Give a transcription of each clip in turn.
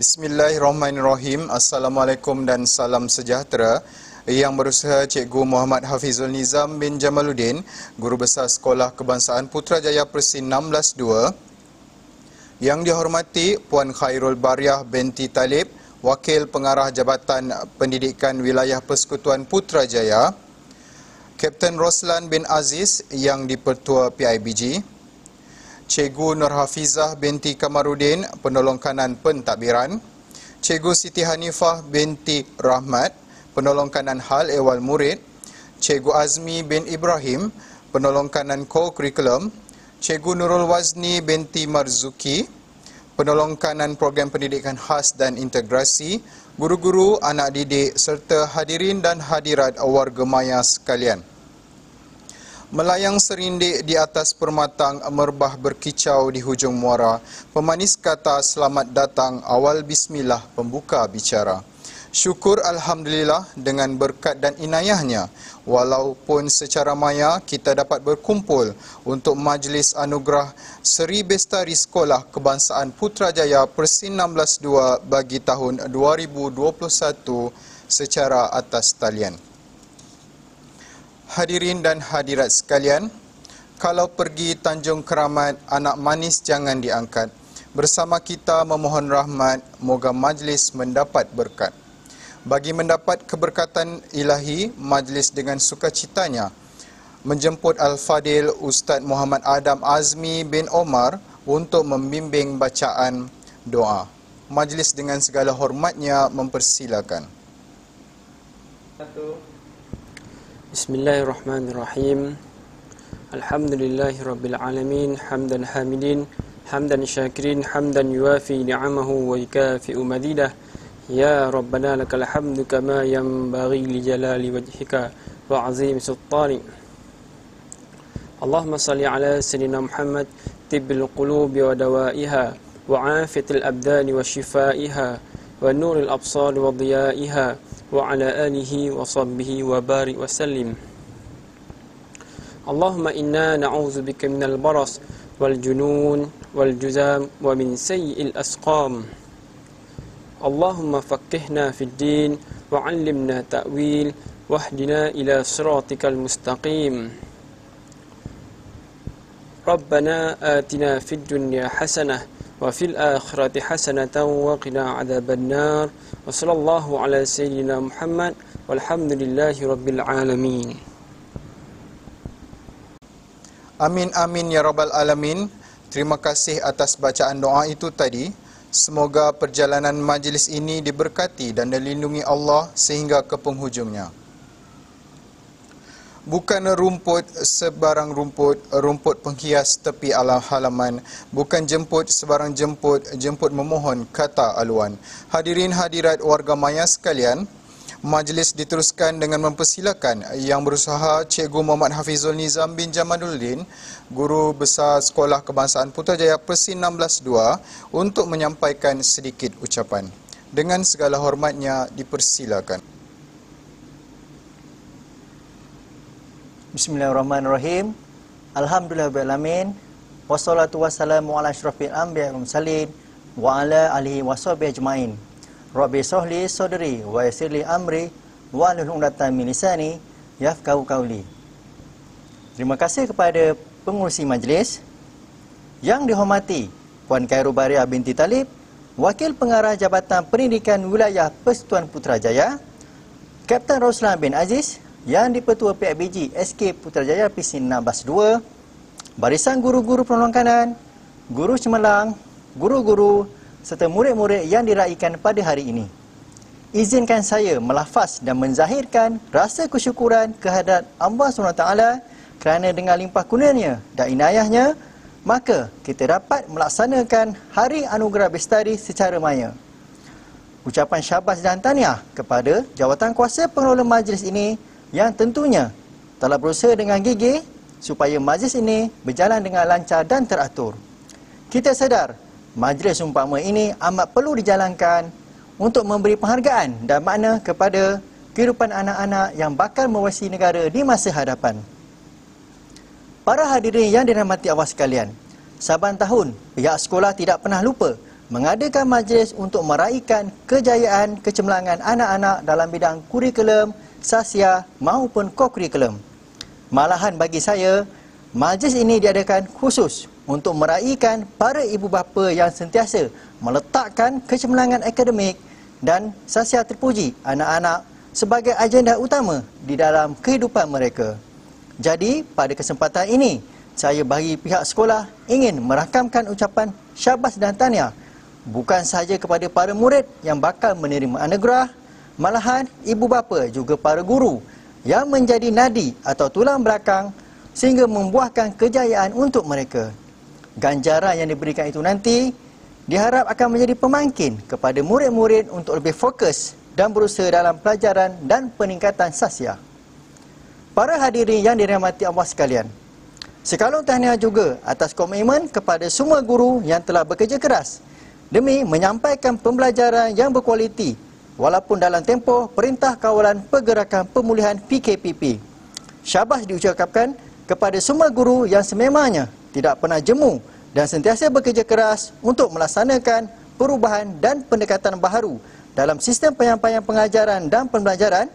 Bismillahirrahmanirrahim. Assalamualaikum dan salam sejahtera. Yang berusaha Cikgu Muhammad Hafizul Nizam bin Jamaluddin, Guru Besar Sekolah Kebangsaan Putrajaya Persin 16-2. Yang dihormati Puan Khairul Bariah binti Talib, Wakil Pengarah Jabatan Pendidikan Wilayah Persekutuan Putrajaya, Kapten Roslan bin Aziz yang di-Pertua PIBG, Cikgu Nur Hafizah binti Kamaruddin, Penolong Kanan Pentadbiran, Cikgu Siti Hanifah binti Rahmat, Penolong Kanan Hal Ehwal Murid, Cikgu Azmi bin Ibrahim, Penolong Kanan Co-Curriculum, Cikgu Nurul Wazni binti Marzuki, Penolong Kanan Program Pendidikan Khas dan Integrasi, guru-guru, anak didik serta hadirin dan hadirat warga maya sekalian. Melayang serindik di atas permatang, merbah berkicau di hujung muara. Pemanis kata selamat datang, awal bismillah pembuka bicara. Syukur Alhamdulillah dengan berkat dan inayahnya, walaupun secara maya kita dapat berkumpul untuk majlis anugerah Seri Bestari Sekolah Kebangsaan Putrajaya Persin 16-2 bagi tahun 2021 secara atas talian. Hadirin dan hadirat sekalian, kalau pergi Tanjung Keramat, anak manis jangan diangkat. Bersama kita memohon rahmat, moga majlis mendapat berkat. Bagi mendapat keberkatan ilahi, majlis dengan sukacitanya menjemput Al-Fadil Ustaz Muhammad Adam Azmi bin Omar untuk membimbing bacaan doa. Majlis dengan segala hormatnya mempersilakan. Bismillahirrahmanirrahim. Alhamdulillahirabbil alamin, hamdan hamidin, hamdan syakirin, hamdan yuafi ni'amahu wa yukafi'u mazidah. Ya Rabbana lakal hamdu kama yanbaghi li jalali wajhika wa 'azimi sultani. Allahumma salli ala sayyidina Muhammad tibbil qulubi wa dawaiha wa 'afiyatil abdani wa shifaiha wa nuril absari wa dhiyaiha wa ala alihi wa sahbihi wa barik wa sallim. Allahumma inna na'udzubika minal baras wal junun wal juzam wa min sayyi'il asqam. Allahumma faqqihna fid din wa 'allimna ta'wil wahdina ila siratikal mustaqim. Rabbana atina fid dunya hasanah wa fil akhirati hasanatan wa qina adzabannar. Wa sallallahu ala sayyidina Muhammad walhamdulillahi rabbil alamin. Amin amin ya rabbal alamin. Terima kasih atas bacaan doa itu tadi. Semoga perjalanan majlis ini diberkati dan dilindungi Allah sehingga ke penghujungnya. Bukan rumput sebarang rumput, rumput penghias tepi alam halaman. Bukan jemput sebarang jemput, jemput memohon kata aluan. Hadirin hadirat warga maya sekalian, majlis diteruskan dengan mempersilakan Yang Berusaha Cikgu Muhammad Hafizul Nizam bin Jamaluddin, Guru Besar Sekolah Kebangsaan Putrajaya Persin 16-2 untuk menyampaikan sedikit ucapan. Dengan segala hormatnya dipersilakan. Bismillahirrahmanirrahim. Alhamdulillahirrahmanirrahim. Wassalatu wassalamu ala asyrafil anbiya wal mursalin wa ala alihi washabihi ajmain. Rabbi shrahli sadri wa yassirli amri wa hlul 'uqdatam min lisani yafqahu qawli. Terima kasih kepada pengurusi majlis. Yang dihormati Puan Khairul Bariah binti Talib, Wakil Pengarah Jabatan Pendidikan Wilayah Persekutuan Putrajaya, Kapten Roslan bin Aziz yang di-Pertua PIBG SK Putrajaya Persin 16-2, barisan guru-guru penolong kanan, guru cemerlang, guru-guru serta murid-murid yang diraikan pada hari ini. Izinkan saya melafaz dan menzahirkan rasa kesyukuran kehadrat Allah SWT kerana dengan limpah kurnianya dan inayahnya, maka kita dapat melaksanakan Hari Anugerah Bestari secara maya. Ucapan syabas dan tahniah kepada jawatan kuasa pengelola majlis ini yang tentunya telah berusaha dengan gigih supaya majlis ini berjalan dengan lancar dan teratur. Kita sedar majlis umpama ini amat perlu dijalankan untuk memberi penghargaan dan makna kepada kehidupan anak-anak yang bakal mewarisi negara di masa hadapan. Para hadirin yang dirahmati Allah sekalian, saban tahun pihak sekolah tidak pernah lupa mengadakan majlis untuk meraihkan kejayaan kecemerlangan anak-anak dalam bidang kurikulum, sasia maupun kokurikulum. Malahan bagi saya, majlis ini diadakan khusus untuk meraihkan para ibu bapa yang sentiasa meletakkan kecemerlangan akademik dan sasia terpuji anak-anak sebagai agenda utama di dalam kehidupan mereka. Jadi, pada kesempatan ini, saya bagi pihak sekolah ingin merakamkan ucapan syabas dan tahniah bukan sahaja kepada para murid yang bakal menerima anugerah, malahan ibu bapa juga para guru yang menjadi nadi atau tulang belakang sehingga membuahkan kejayaan untuk mereka. Ganjaran yang diberikan itu nanti diharap akan menjadi pemangkin kepada murid-murid untuk lebih fokus dan berusaha dalam pelajaran dan peningkatan sasia. Para hadirin yang dirahmati Allah sekalian, sekalung tahniah juga atas komitmen kepada semua guru yang telah bekerja keras demi menyampaikan pembelajaran yang berkualiti walaupun dalam tempoh Perintah Kawalan Pergerakan Pemulihan PKPP. Syabas diucapkan kepada semua guru yang sememangnya tidak pernah jemu dan sentiasa bekerja keras untuk melaksanakan perubahan dan pendekatan baharu dalam sistem penyampaian pengajaran dan pembelajaran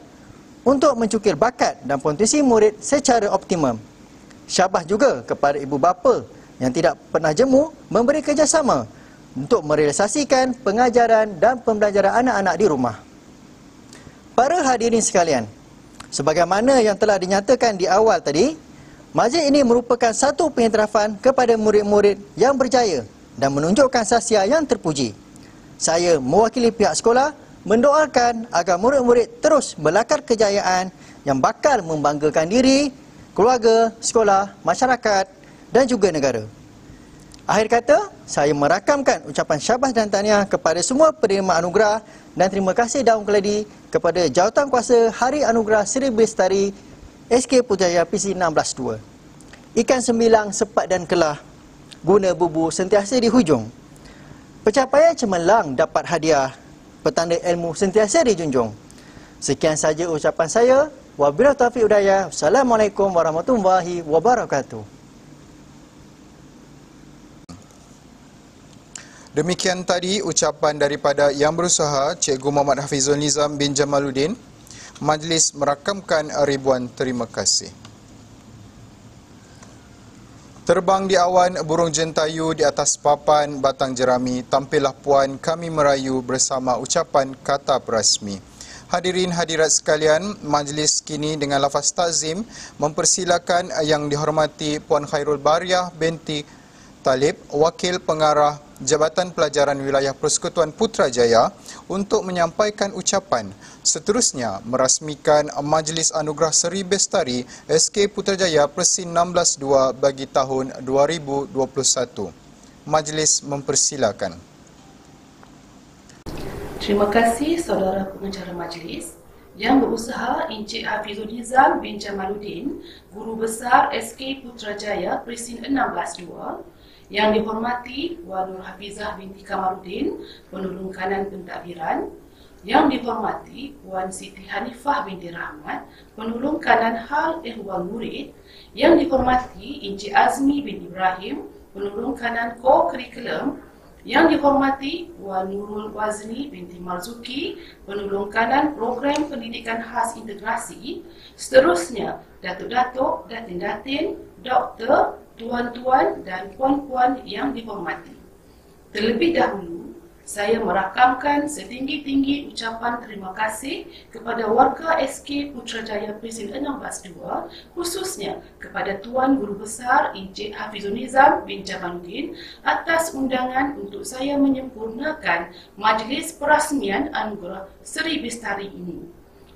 untuk mencukir bakat dan potensi murid secara optimum. Syabas juga kepada ibu bapa yang tidak pernah jemu memberi kerjasama untuk merealisasikan pengajaran dan pembelajaran anak-anak di rumah. Para hadirin sekalian, sebagaimana yang telah dinyatakan di awal tadi, majlis ini merupakan satu pengiktirafan kepada murid-murid yang berjaya dan menunjukkan sasia yang terpuji. Saya mewakili pihak sekolah mendoakan agar murid-murid terus melakar kejayaan yang bakal membanggakan diri, keluarga, sekolah, masyarakat dan juga negara. Akhir kata, saya merakamkan ucapan syabas dan tahniah kepada semua penerima anugerah dan terima kasih daun keladi kepada Jawatankuasa Hari Anugerah Seri Bestari SK Putrajaya PC 16-2. Ikan sembilang, sepat dan kelah, guna bubu sentiasa di hujung. Pencapaian cemerlang dapat hadiah, petanda ilmu sentiasa dijunjung. Sekian saja ucapan saya. Wabillahi taufiq hidayah. Assalamualaikum warahmatullahi wabarakatuh. Demikian tadi ucapan daripada Yang Berusaha Cikgu Muhammad Hafizul Nizam bin Jamaluddin. Majlis merakamkan ribuan terima kasih. Terbang di awan burung jentayu di atas papan batang jerami, tampillah puan kami merayu bersama ucapan kata perasmi. Hadirin hadirat sekalian, majlis kini dengan lafaz takzim mempersilakan Yang dihormati Puan Khairul Bariah binti Talib, Wakil Pengarah Jabatan Pelajaran Wilayah Persekutuan Putrajaya untuk menyampaikan ucapan. Seterusnya, merasmikan Majlis Anugerah Seri Bestari SK Putrajaya Persin 16-2 bagi tahun 2021. Majlis mempersilakan. Terima kasih saudara pengacara majlis. Yang Berusaha Encik Hafizul Nizam bin Jamaluddin, Guru Besar SK Putrajaya Persin 16-2. Yang dihormati Puan Nur Hafizah binti Kamaluddin, Penolong Kanan Pentadbiran. Yang dihormati Puan Siti Hanifah binti Rahmat, Penolong Kanan Hal Ehwal Murid. Yang dihormati Encik Azmi bin Ibrahim, Penolong Kanan Co-Curriculum. Yang dihormati Puan Nurul Wazni binti Marzuki, Penolong Kanan Program Pendidikan Khas Integrasi. Seterusnya, Datuk-Datuk, Datin-Datin, Doktor, tuan-tuan dan puan-puan yang dihormati. Terlebih dahulu, saya merakamkan setinggi-tinggi ucapan terima kasih kepada warga SK Putrajaya Persin 16-2, khususnya kepada Tuan Guru Besar Encik Hafizul Nizam bin Jamaluddin atas undangan untuk saya menyempurnakan majlis perasmian Anugerah Seri Bestari ini.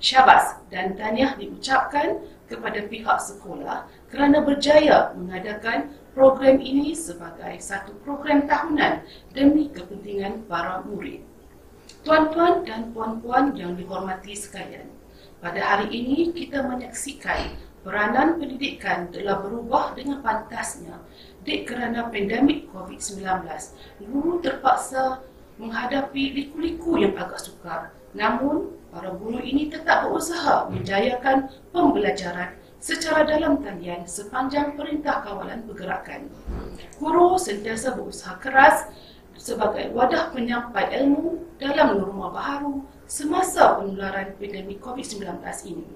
Syabas dan tahniah diucapkan kepada pihak sekolah kerana berjaya mengadakan program ini sebagai satu program tahunan demi kepentingan para murid. Tuan-tuan dan puan-puan yang dihormati sekalian, pada hari ini kita menyaksikan peranan pendidikan telah berubah dengan pantasnya kerana pandemik COVID-19. Guru terpaksa menghadapi liku-liku yang agak sukar. Namun, para guru ini tetap berusaha menjayakan pembelajaran secara dalam talian sepanjang Perintah Kawalan Pergerakan. Guru sentiasa berusaha keras sebagai wadah penyampai ilmu dalam norma baharu semasa penularan pandemik COVID-19 ini.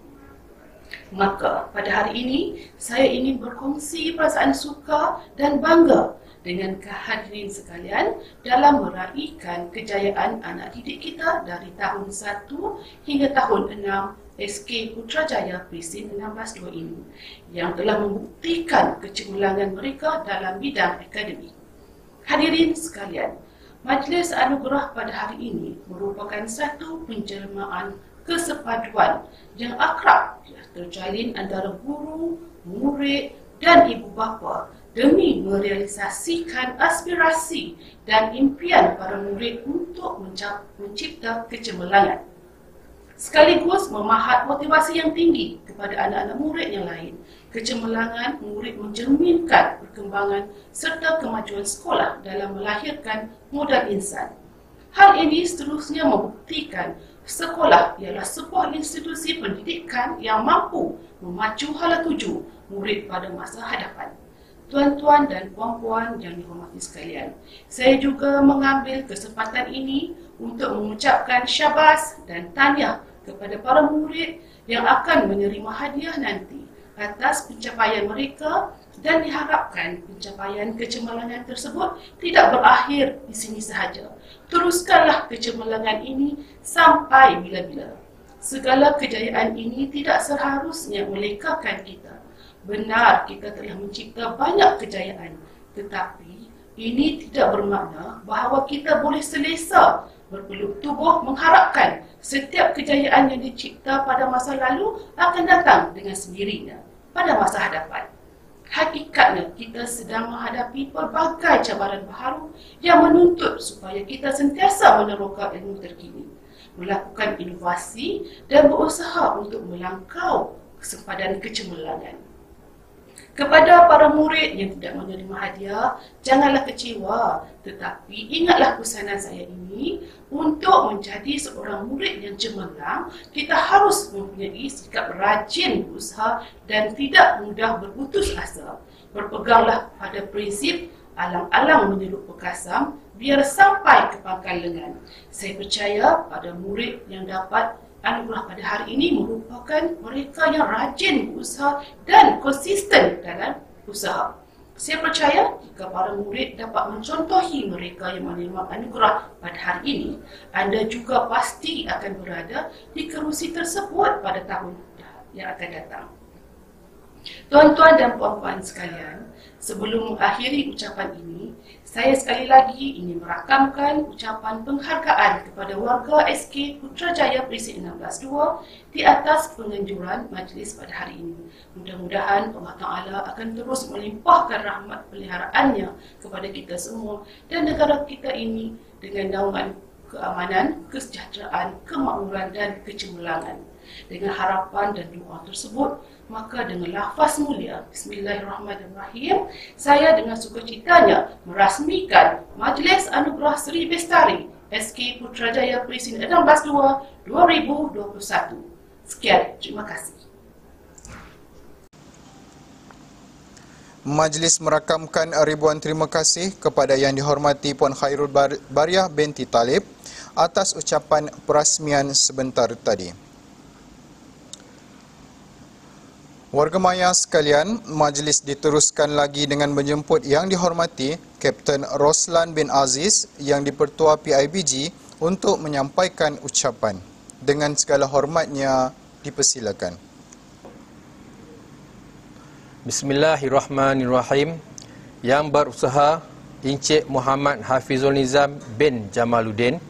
Maka pada hari ini saya ingin berkongsi perasaan suka dan bangga dengan kehadirin sekalian dalam meraihkan kejayaan anak didik kita dari tahun 1 hingga tahun 6 SK Putrajaya Presin 16-2 ini yang telah membuktikan kecemerlangan mereka dalam bidang akademik. Hadirin sekalian, Majlis Anugerah pada hari ini merupakan satu penjelmaan kesepaduan yang akrab terjalin antara guru, murid dan ibu bapa demi merealisasikan aspirasi dan impian para murid untuk mencipta kecemerlangan. Sekaligus memahat motivasi yang tinggi kepada anak-anak murid yang lain. Kecemerlangan murid mencerminkan perkembangan serta kemajuan sekolah dalam melahirkan modal insan. Hal ini seterusnya membuktikan sekolah ialah sebuah institusi pendidikan yang mampu memacu hala tuju murid pada masa hadapan. Tuan-tuan dan puan-puan yang dihormati sekalian, saya juga mengambil kesempatan ini untuk mengucapkan syabas dan tahniah kepada para murid yang akan menerima hadiah nanti atas pencapaian mereka, dan diharapkan pencapaian kecemerlangan tersebut tidak berakhir di sini sahaja. Teruskanlah kecemerlangan ini sampai bila-bila. Segala kejayaan ini tidak seharusnya melekakan kita. Benar, kita telah mencipta banyak kejayaan, tetapi ini tidak bermakna bahawa kita boleh selesa berpeluk tubuh mengharapkan setiap kejayaan yang dicipta pada masa lalu akan datang dengan sendirinya pada masa hadapan. Hakikatnya, kita sedang menghadapi pelbagai cabaran baharu yang menuntut supaya kita sentiasa meneroka ilmu terkini, melakukan inovasi dan berusaha untuk melangkau kesempadan kecemerlangan. Kepada para murid yang tidak menerima hadiah, janganlah kecewa, tetapi ingatlah pesanan saya ini, untuk menjadi seorang murid yang cemerlang, kita harus mempunyai sikap rajin berusaha dan tidak mudah berputus asa. Berpeganglah pada prinsip alang-alang menyeruk pekasam, biar sampai ke pangkal lengan. Saya percaya pada murid yang dapat anugerah pada hari ini merupakan mereka yang rajin berusaha dan konsisten dalam usaha. Saya percaya jika para murid dapat mencontohi mereka yang menerima anugerah pada hari ini, anda juga pasti akan berada di kerusi tersebut pada tahun yang akan datang. Tuan-tuan dan puan-puan sekalian, sebelum mengakhiri ucapan ini, saya sekali lagi ingin merakamkan ucapan penghargaan kepada warga SK Putrajaya Presin 16-2 di atas penganjuran majlis pada hari ini. Mudah-mudahan Allah Ta'ala akan terus melimpahkan rahmat peliharaannya kepada kita semua dan negara kita ini dengan naungan keamanan, kesejahteraan, kemakmuran dan kecemerlangan. Dengan harapan dan doa tersebut, maka dengan lafaz mulia Bismillahirrahmanirrahim, saya dengan sukacitanya merasmikan Majlis Anugerah Seri Bestari SK Putrajaya Presin 16-2 2021. Sekian, terima kasih. Majlis merakamkan ribuan terima kasih kepada Yang Dihormati Puan Khairul Bariah binti Talib atas ucapan perasmian sebentar tadi. Warga maya sekalian, majlis diteruskan lagi dengan menjemput Yang Dihormati Kapten Roslan bin Aziz yang di-Pertua PIBG untuk menyampaikan ucapan. Dengan segala hormatnya, dipersilakan. Bismillahirrahmanirrahim. Yang berusaha Encik Muhammad Hafizul Nizam bin Jamaluddin,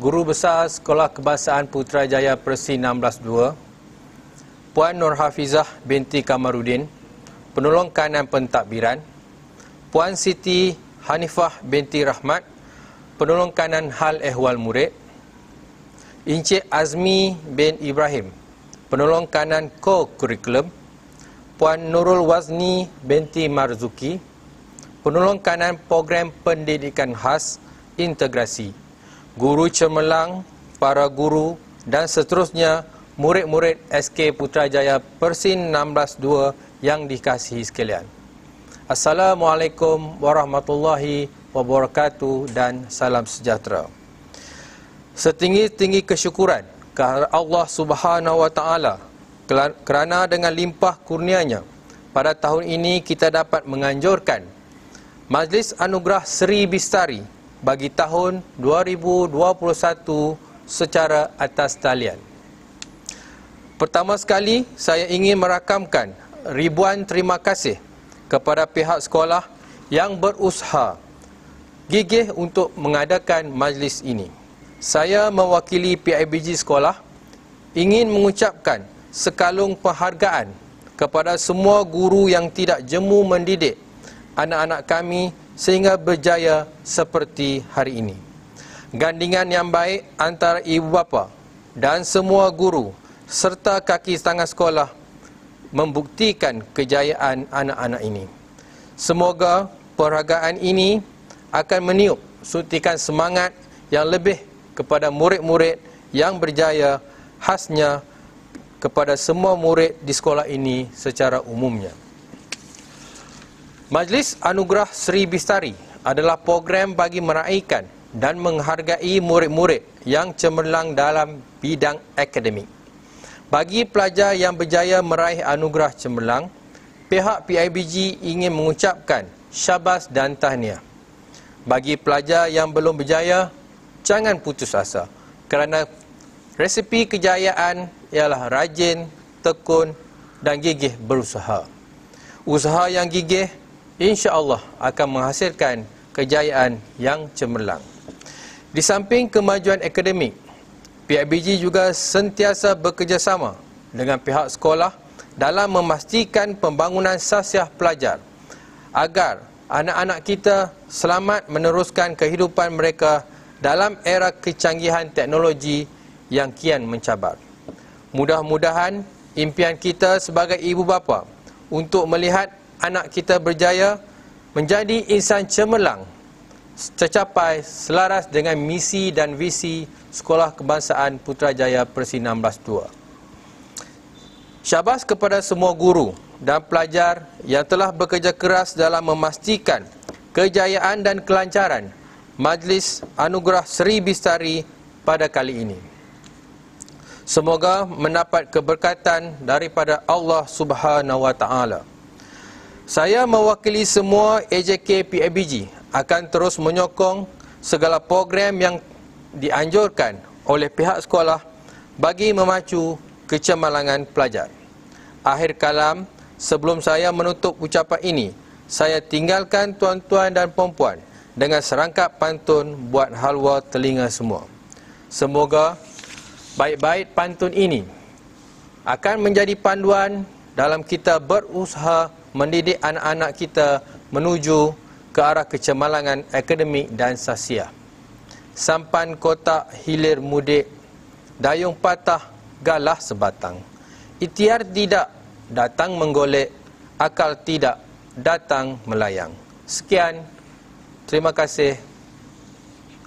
Guru Besar Sekolah Kebangsaan Putrajaya Presin 16-2, Puan Nur Hafizah binti Kamarudin, Penolong Kanan Pentadbiran, Puan Siti Hanifah binti Rahmat, Penolong Kanan Hal Ehwal Murid, Encik Azmi bin Ibrahim, Penolong Kanan Co-Kurikulum, Puan Nurul Wazni binti Marzuki, Penolong Kanan Program Pendidikan Khas Integrasi, Guru Cemerlang, para guru dan seterusnya murid-murid SK Putrajaya Presin 16-2 yang dikasihi sekalian. Assalamualaikum warahmatullahi wabarakatuh dan salam sejahtera. Setinggi-tinggi kesyukuran kepada Allah Subhanahu wa taala kerana dengan limpah kurnianya pada tahun ini kita dapat menganjurkan Majlis Anugerah Seri Bistari bagi tahun 2021 secara atas talian. Pertama sekali, saya ingin merakamkan ribuan terima kasih kepada pihak sekolah yang berusaha gigih untuk mengadakan majlis ini. Saya mewakili PIBG sekolah ingin mengucapkan sekalung penghargaan kepada semua guru yang tidak jemu mendidik anak-anak kami sehingga berjaya seperti hari ini. Gandingan yang baik antara ibu bapa dan semua guru serta kaki tangan sekolah membuktikan kejayaan anak-anak ini. Semoga penghargaan ini akan meniup suntikan semangat yang lebih kepada murid-murid yang berjaya, khasnya kepada semua murid di sekolah ini secara umumnya. Majlis Anugerah Seri Bistari adalah program bagi meraikan dan menghargai murid-murid yang cemerlang dalam bidang akademik. Bagi pelajar yang berjaya meraih anugerah cemerlang, pihak PIBG ingin mengucapkan syabas dan tahniah. Bagi pelajar yang belum berjaya, jangan putus asa kerana resipi kejayaan ialah rajin, tekun dan gigih berusaha. Usaha yang gigih insya-Allah akan menghasilkan kejayaan yang cemerlang. Di samping kemajuan akademik, PIBG juga sentiasa bekerjasama dengan pihak sekolah dalam memastikan pembangunan sasiah pelajar agar anak-anak kita selamat meneruskan kehidupan mereka dalam era kecanggihan teknologi yang kian mencabar. Mudah-mudahan impian kita sebagai ibu bapa untuk melihat anak kita berjaya menjadi insan cemerlang tercapai selaras dengan misi dan visi Sekolah Kebangsaan Putrajaya Persi 16-2. Syabas kepada semua guru dan pelajar yang telah bekerja keras dalam memastikan kejayaan dan kelancaran Majlis Anugerah Seri Bistari pada kali ini. Semoga mendapat keberkatan daripada Allah Subhanahu wa taala. Saya mewakili semua AJK PIBG akan terus menyokong segala program yang dianjurkan oleh pihak sekolah bagi memacu kecemerlangan pelajar. Akhir kalam, sebelum saya menutup ucapan ini, saya tinggalkan tuan-tuan dan puan-puan dengan serangkap pantun buat halwa telinga semua. Semoga baik-baik pantun ini akan menjadi panduan dalam kita berusaha mendidik anak-anak kita menuju ke arah kecemerlangan akademik dan sasiah. Sampan kotak hilir mudik, dayung patah galah sebatang. Ikhtiar tidak datang menggolek, akal tidak datang melayang. Sekian, terima kasih.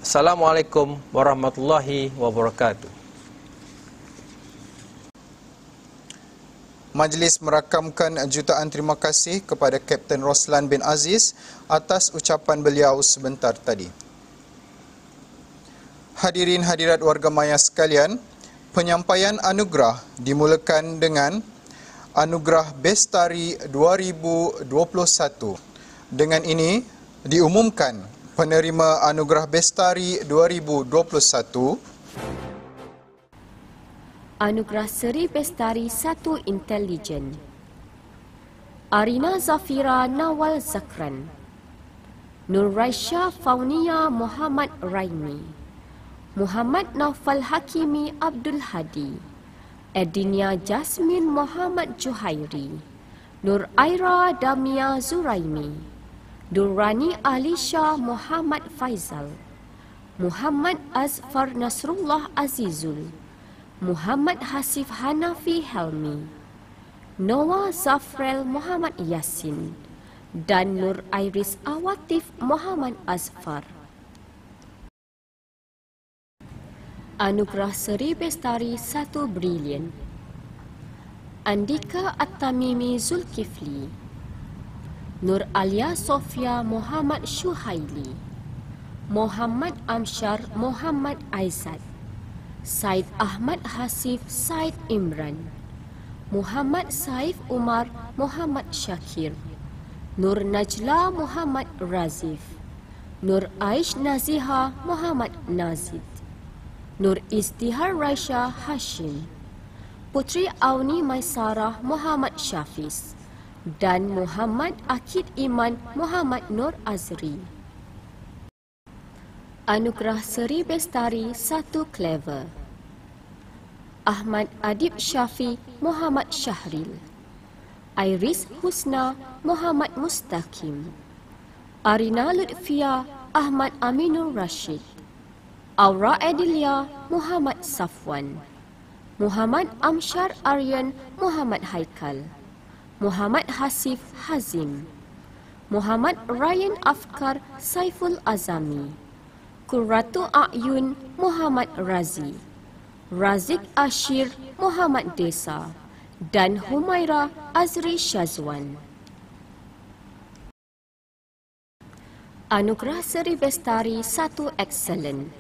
Assalamualaikum warahmatullahi wabarakatuh. Majlis merakamkan jutaan terima kasih kepada Kapten Roslan bin Aziz atas ucapan beliau sebentar tadi. Hadirin hadirat warga maya sekalian, penyampaian anugerah dimulakan dengan Anugerah Bestari 2021. Dengan ini diumumkan penerima Anugerah Bestari 2021. Anugerah Seri Bestari 1 Intelijen, Arina Zafira Nawal Zakran, Nur Raisya Faunia Muhammad Raimi, Muhammad Naufal Hakimi Abdul Hadi, Edinia Jasmine Muhammad Juhairi, Nur Aira Damia Zuraimi, Durrani Alisha Muhammad Faizal, Muhammad Azfar Nasrullah Azizul, Muhammad Hasif Hanafi Helmi, Noah Zafrel Muhammad Yasin, dan Nur Iris Awatif Muhammad Azfar. Anugerah Seri Bestari 1 Brilliant, Andika At-Tamimi Zulkifli, Nur Alia Sofia Muhammad Syuhaili, Muhammad Amsyar Muhammad Aizat, Said Ahmad Hasif Said Imran, Muhammad Saif Umar Muhammad Syakir, Nur Najla Muhammad Razif, Nur Aish Naziha Muhammad Nazid, Nur Istihar Raisha Hashim, Putri Auni Maisarah Muhammad Syafis dan Muhammad Akid Iman Muhammad Nur Azri. Anugerah Seri Bestari 1 Clever, Ahmad Adib Syafi Muhammad Syahril, Iris Husna Muhammad Mustaqim, Arina Lutfia Ahmad Aminur Rashid, Aura Edilia Muhammad Safwan, Muhammad Amsyar Aryan Muhammad Haikal, Muhammad Hasif Hazim, Muhammad Ryan Afkar Saiful Azami, Qurratu A'yun Muhammad Razi, Razik Ashir Muhammad Desa dan Humaira Azri Syazwan. Anugerah Seri Bestari 1 Excellent,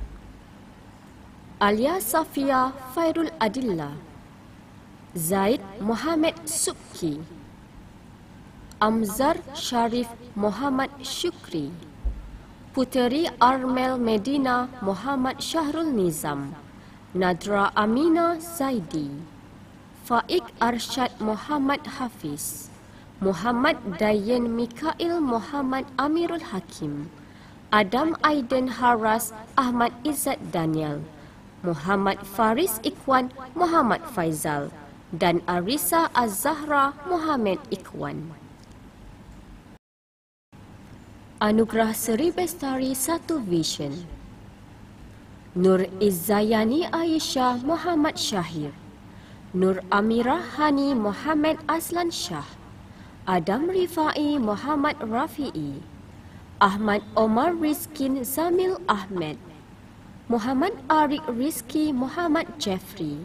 Alia Safia Fairul Adillah, Zaid Muhammad Subki, Amzar Sharif Muhammad Syukri, Puteri Armel Medina Muhammad Syahrul Nizam, Nadra Amina Zaidi, Faik Arsyad Muhammad Hafiz, Muhammad Dayen Mikail Muhammad Amirul Hakim, Adam Aiden Haras Ahmad Izzat Daniel, Muhammad Faris Ikwan Muhammad Faizal dan Arisa Az-Zahra Muhammad Ikwan. Anugerah Seri Bestari 1 Vision, Nur Izzayani Aisyah Muhammad Syahir, Nur Amirah Hani Muhammad Aslan Shah, Adam Rifai Muhammad Rafi'i, Ahmad Omar Rizkin Zamil Ahmed, Muhammad Arik Rizki Muhammad Jeffrey,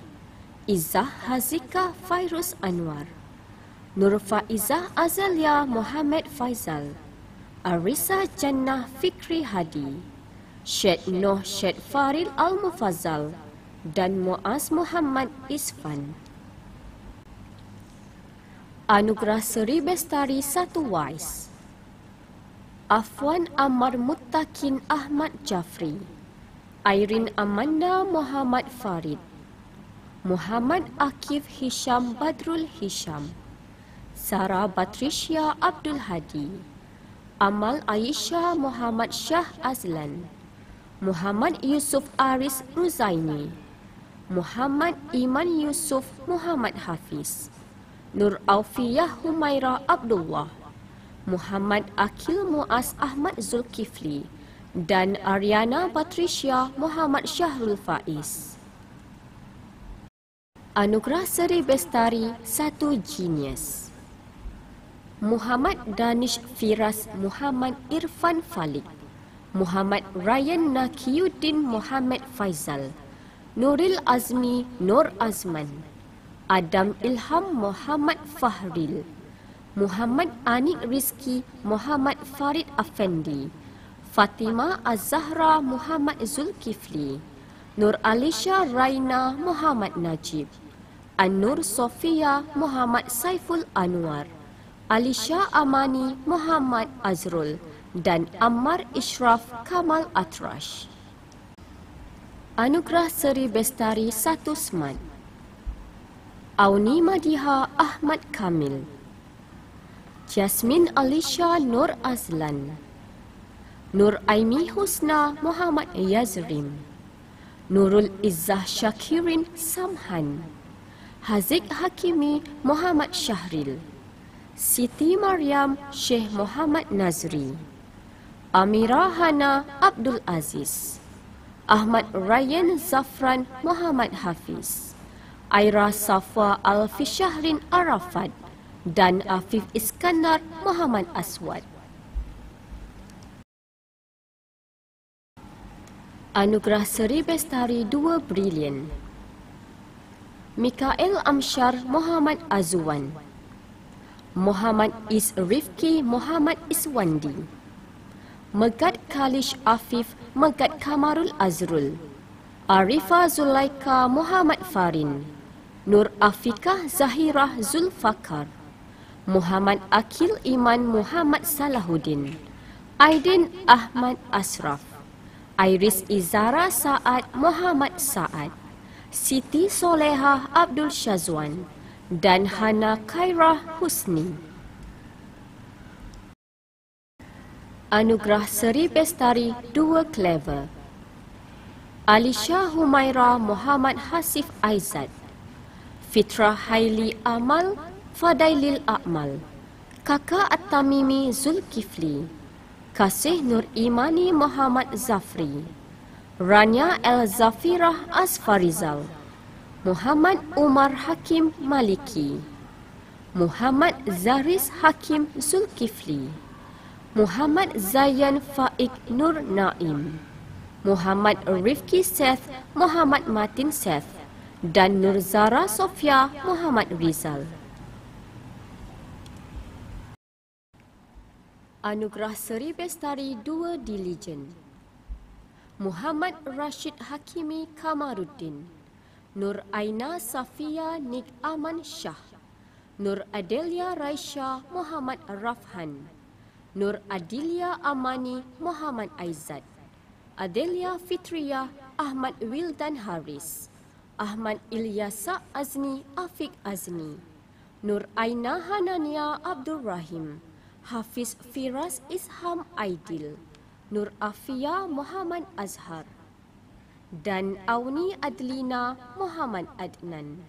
Izzah Hazika Fairuz Anwar, Nur Faizah Azalia Muhammad Faizal, Arisa Jannah Fikri Hadi, Syed Noh Syed Faril Al-Mufazzal dan Muaz Muhammad Isfan. Anugerah Seri Bestari 1 Wais, Afwan Ammar Muttaqin Ahmad Jafri, Airin Amanda Muhammad Farid, Muhammad Akif Hisham Badrul Hisham, Sarah Batrisya Abdul Hadi, Amal Aisyah Muhammad Shah Azlan, Muhammad Yusuf Aris Ruzaini, Muhammad Iman Yusuf Muhammad Hafiz, Nur Aufiyah Humaira Abdullah, Muhammad Akil Muaz Ahmad Zulkifli dan Ariana Batrisya Muhammad Syahrul Faiz. Anugerah Seri Bestari 1 Genius, Muhammad Danish Firas Muhammad Irfan Falik, Muhammad Ryan Nakiyuddin Muhammad Faizal, Nuril Azmi Nur Azman, Adam Ilham Muhammad Fahril, Muhammad Anik Rizki Muhammad Farid Afendi, Fatima Az-Zahra Muhammad Zulkifli, Nur Alisha Raina Muhammad Najib, An-Nur Sofia Muhammad Saiful Anwar, Alisha Amani Muhammad Azrul dan Ammar Ishraf Kamal Atrash. Anugerah Seri Bestari 1 Smart, Auni Madiha Ahmad Kamil, Jasmine Alisha Nur Azlan, Nur Aimi Husna Muhammad Yazrim, Nurul Izzah Syakirin Samhan, Haziq Hakimi Muhammad Syahril, Siti Maryam Syekh Muhammad Nazri, Amira Hana Abdul Aziz, Ahmad Ryan Zafran Muhammad Hafiz, Aira Safwa Al-Fishahrin Arafat dan Afif Iskandar Muhammad Aswad. Anugerah Seri Bestari 2 Brilliant, Mikael Amsyar Muhammad Azwan, Muhammad Is Rifki Muhammad Iswandi, Megat Khalish Afif Megat Kamarul Azrul, Arifah Zulaika Muhammad Farin, Nur Afikah Zahirah Zulfakar, Muhammad Akil Iman Muhammad Salahuddin, Aidin Ahmad Asraf, Iris Izara Saad Muhammad Saad, Siti Solehah Abdul Syazwan dan Hana Khairah Husni. Anugerah Seri Bestari 2 Clever, Alisha Humaira Muhammad Hasif Aizat, Fitrah Haili Amal Fadailil Akmal, Kakak At-Tamimi Zulkifli, Kasih Nur Imani Muhammad Zafri, Rania El Zafirah Asfarizal, Muhammad Umar Hakim Maliki, Muhammad Zaris Hakim Zulkifli, Muhammad Zayan Faik Nur Naim, Muhammad Rifki Seth Muhammad Matin Seth dan Nurzara Sofia Muhammad Rizal. Anugerah Seri Bestari 2 Diligent, Muhammad Rashid Hakimi Kamaruddin, Nur Aina Safia Nik Aman Shah, Nur Adelia Raisha Muhammad Rafhan, Nur Adilia Amani Muhammad Aizat, Adelia Fitriya Ahmad Wildan Haris, Ahmad Ilyasa Azni Afiq Azni, Nur Aina Hanania Abdul Rahim, Hafiz Firas Isham Aidil, Nur Afia Muhammad Azhar dan Auni Adlina Muhammad Adnan.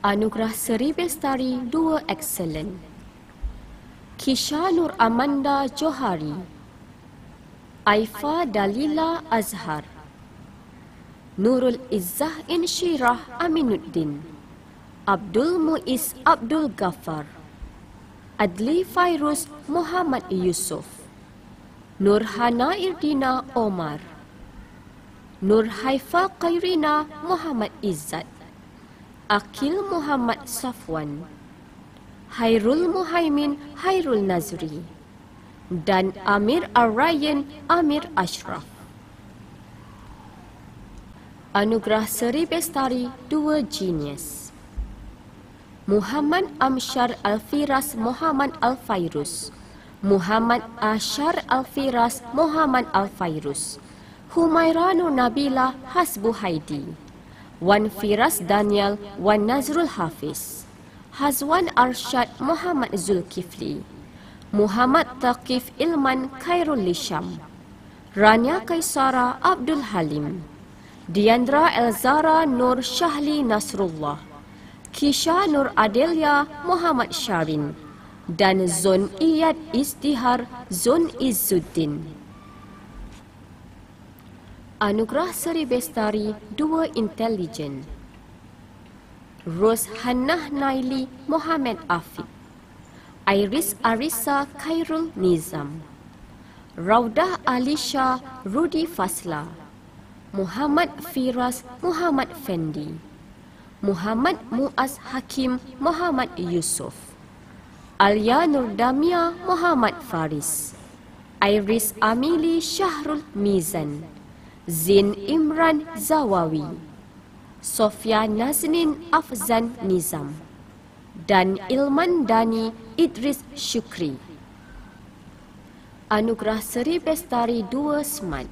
Anugerah Seri Bestari 2 Excellent, Kisha Nur Amanda Johari, Aifa Dalila Azhar, Nurul Izzah Insyirah Aminuddin, Abdul Muiz Abdul Ghaffar, Adli Fairuz Muhammad Yusuf, Nurhana Irdina Omar, Nur Haifa Khairina Muhammad Izzat, Akil Muhammad Safwan, Hairul Muhaimin Hairul Nazri dan Amir Ar-Rayyan Amir Ashraf. Anugerah Seri Bestari 2 Genius, Muhammad Amshar Al-Firas Muhammad Al-Fairuz, Muhammad Ashar Al-Firas Muhammad Al-Fairuz, Humairanu Nabila Hasbu Haidi, Wan Firas Daniel Wan Nazrul Hafiz, Hazwan Arshad Muhammad Zulkifli, Muhammad Taqif Ilman Khairul Lisham, Rania Kaisara Abdul Halim, Diandra Elzara Nur Syahli Nasrullah, Kisha Nur Adelia Muhammad Syarin dan Zon Iyad Izdihar Zon Izzuddin. Anugerah Seri Bestari 2 Intelligent, Ros Hannah Naili Muhammad Afiq, Iris Arisa Khairul Nizam, Raudah Alisha Rudi Fasla, Muhammad Firas Muhammad Fendi, Muhammad Muaz Hakim Muhammad Yusuf, Alia Nurdamia Muhammad Faris, Iris Amili Syahrul Mizan, Zin Imran Zawawi, Sofia Naznin Afzan Nizam dan Ilman Dani Idris Syukri. Anugerah Seri Bestari 2 Smart,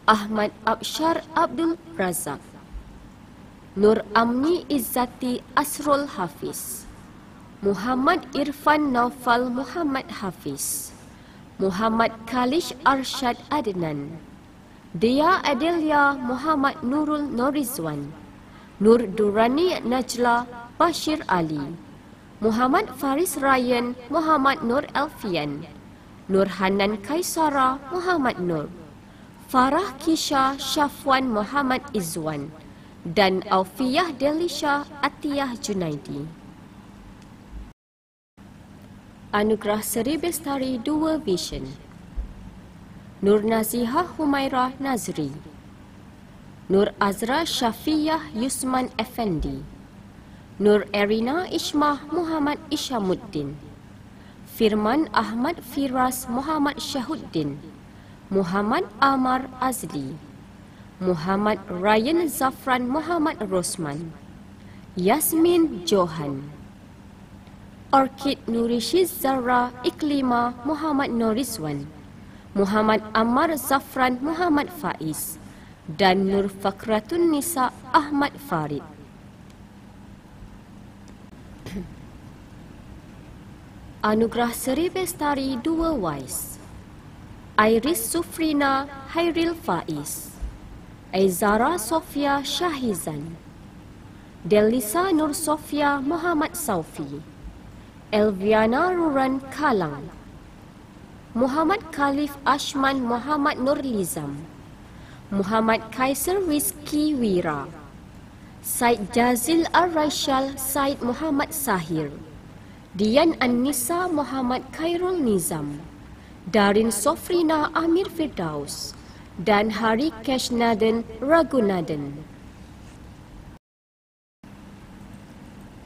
Ahmad Abshar Abdul Razak, Nur Amni Izzati Asrul Hafiz, Muhammad Irfan Naufal Muhammad Hafiz, Muhammad Khalish Arshad Adnan, Dia Adelia Muhammad Nurul Norizwan, Nur Durani Najla Bashir Ali, Muhammad Faris Ryan Muhammad Nur Alfian, Nur Hanan Kaisara Muhammad Nur, Farah Kisha Syafwan Muhammad Izwan dan Aufiyah Delisha Atiyah Junaidi. Anugerah Seri Bestari 2 Vision, Nur Nazihah Humaira Nazri, Nur Azra Syafiyah Yusman Effendi, Nur Erina Ishmah Muhammad Ishamuddin, Firman Ahmad Firas Muhammad Syahuddin, Muhammad Amar Azli, Muhammad Ryan Zafran Muhammad Rosman, Yasmin Johan, Orchid Nurishiz Zara Iklima Muhammad Norizwan, Muhammad Ammar Zafran Muhammad Faiz dan Nur Fakratun Nisa Ahmad Farid. Anugerah Seri Bestari 2 Wais, Iris Sufrina Hairil Faiz, Aizara Sofia Syahizan, Delisa Nur Sofia Muhammad Saufi, Elviana Ruran Kalang, Muhammad Khalif Ashman Muhammad Nurlizam, Muhammad Kaiser Rizki Wira, Said Jazil Ar-Raishal Said Muhammad Sahir, Dian An-Nisa Muhammad Khairul Nizam, Darin Sofrina Amir Firdaus dan Hari Keshnaden Ragunaden.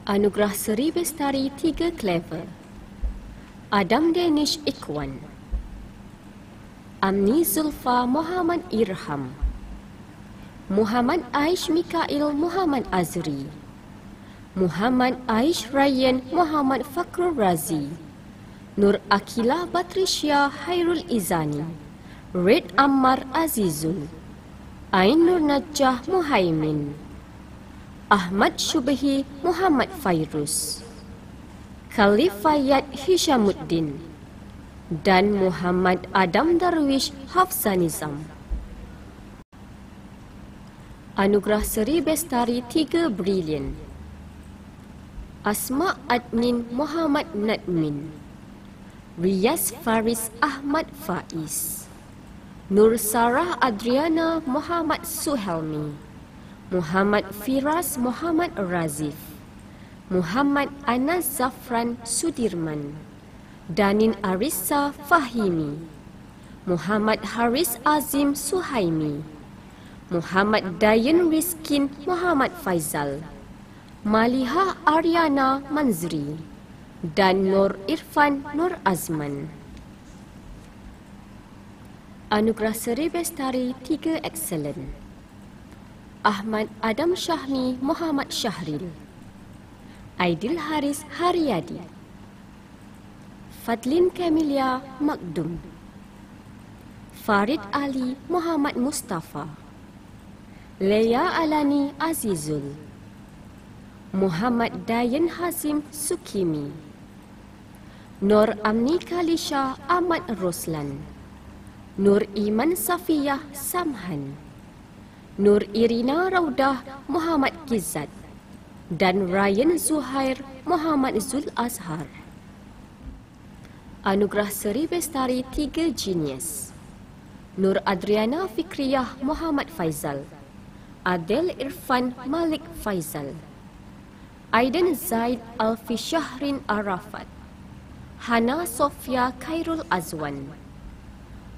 Anugerah Seri Bestari 3 Clever, Adam Danish Ikwan, Amni Zulfa Muhammad Irham, Muhammad Aish Mikail Muhammad Azri, Muhammad Aish Ryan Muhammad Fakrul Razi, Nur Akila Batrisya Hairul Izani, Red Ammar Azizul, Ain Nur Najah Muhaimin, Ahmad Syubhi Muhammad Fairuz, Khalif Fayyad Hishamuddin dan Muhammad Adam Darwish Hafsanizam. Anugerah Seri Bestari 3 Brilliant, Asma Adnin Muhammad Nadmin, Riyaz Faris Ahmad Faiz, Nur Sarah Adriana Muhammad Suhelmi, Muhammad Firas Muhammad Razif, Muhammad Anas Zafran Sudirman, Danin Arissa Fahimi, Muhammad Haris Azim Suhaimi, Muhammad Dayan Rizkin Muhammad Faizal, Maliha Aryana Manzri dan Nur Irfan Nur Azman. Anugerah Seri Bestari 3 Excellent, Ahmad Adam Syahmi Muhammad Syahril, Aidil Haris Haryadi, Fadlin Kamilia Makdum, Farid Ali Muhammad Mustafa, Leia Alani Azizul, Muhammad Dayan Hazim Sukimi, Nur Amni Kalisha Ahmad Roslan, Nur Iman Safiyah Samhan, Nur Irina Raudah Muhammad Kizat dan Ryan Zuhair Muhammad Zul Azhar. Anugerah Seri Bestari 3 Genius, Nur Adriana Fikriyah Muhammad Faizal, Adel Irfan Malik Faizal, Aiden Zaid Alfi Syahrin Arafat, Hana Sofia Khairul Azwan,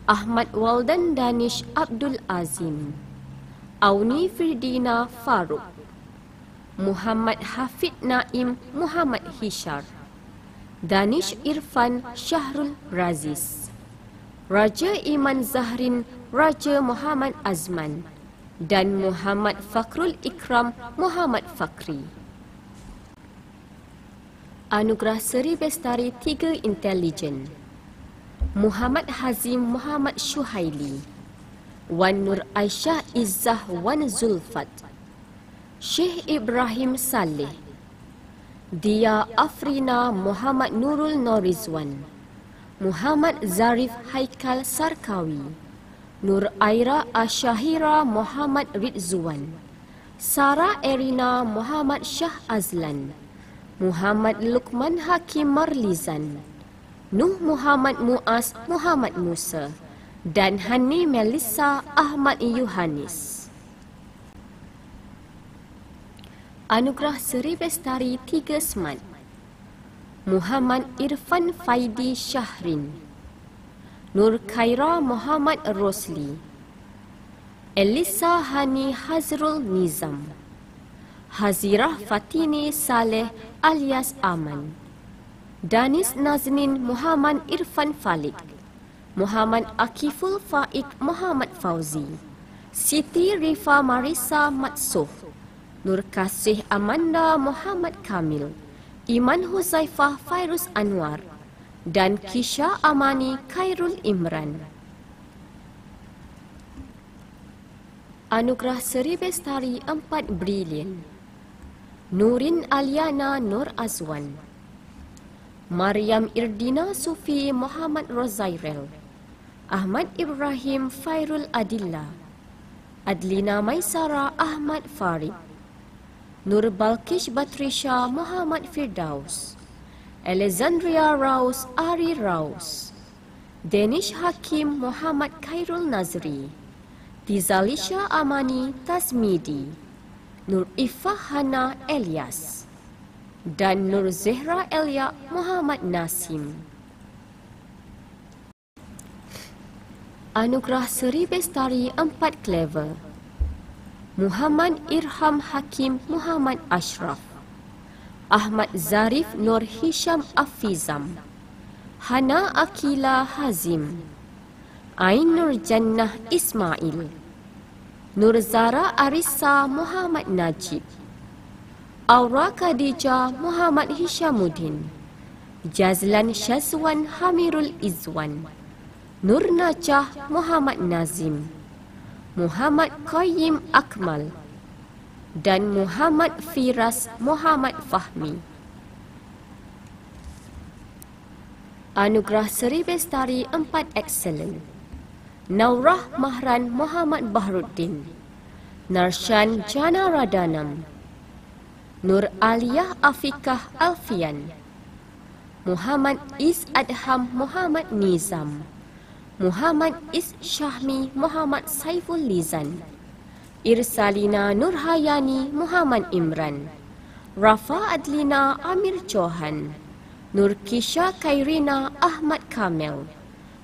Ahmad Waldan Danish Abdul Azim, Auni Firdina Faruk, Muhammad Hafid Naim Muhammad Hishar, Danish Irfan Syahrul Razis, Raja Iman Zahrin Raja Muhammad Azman dan Muhammad Fakrul Ikram Muhammad Fakri. Anugerah Seri Bestari 3 Intelijen, Muhammad Hazim Muhammad Syuhaili, Wan Nur Aisyah Izzah Wan Zulfat, Syekh Ibrahim Saleh, Dia Afrina Muhammad Nurul Norizwan, Muhammad Zarif Haikal Sarkawi, Nur Aira Asyahira Muhammad Rizwan, Sarah Erina Muhammad Shah Azlan, Muhammad Lukman Hakim Marlizan, Nuh Muhammad Muaz Muhammad Musa dan Hani Melissa Ahmad Yohanis. Anugerah Seri Bestari 3 Smart, Muhammad Irfan Faidi Syahrin, Nur Khaira Muhammad Rosli, Elisa Hani Hazrul Nizam, Hazirah Fatini Saleh alias Aman, Danis Nazanin Muhammad Irfan Falik, Muhammad Akiful Faik Muhammad Fauzi, Siti Rifa Marisa Matsuh, Nur Kasih Amanda Muhammad Kamil, Iman Huzaifah Fairuz Anwar, dan Kisha Amani Khairul Imran. Anugerah Seri Bestari 4 Brilliant: Nurin Aliana Nur Azwan, Maryam Irdina Sufi Muhammad Rozairel, Ahmad Ibrahim Fairul Adillah, Adlina Maisara Ahmad Farid, Nur Balkish Batrisha Muhammad Firdaus, Alexandria Raus Ari Raus, Danish Hakim Muhammad Khairul Nazri, Tizalisha Amani Tasmidi, Nur Ifah Hana Elias, dan Nur Zehra Elia Muhammad Nasim. Anugerah Seri Bestari 4 Clever: Muhammad Irham Hakim Muhammad Ashraf, Ahmad Zarif Nur Hisham Afizam, Hana Akila Hazim, Ain Nur Jannah Ismail, Nur Zara Arissa Muhammad Najib, Aura Khadijah Muhammad Hishamuddin, Jazlan Syazwan Hamirul Izwan, Nur Najah Muhammad Nazim, Muhammad Qayyim Akmal, dan Muhammad Firas Muhammad Fahmi. Anugerah Seri Bestari 4 Excellent: Naurah Mahran Muhammad Bahruddin, Narshan Jana Radanam, Nur Aliyah Afikah Alfian, Muhammad Is Adham Muhammad Nizam, Muhammad Is Syahmi Muhammad Saiful Lizan, Irsalina Nurhayani Muhammad Imran, Rafa Adlina Amir Johan, Nur Kisha Kairina Ahmad Kamel,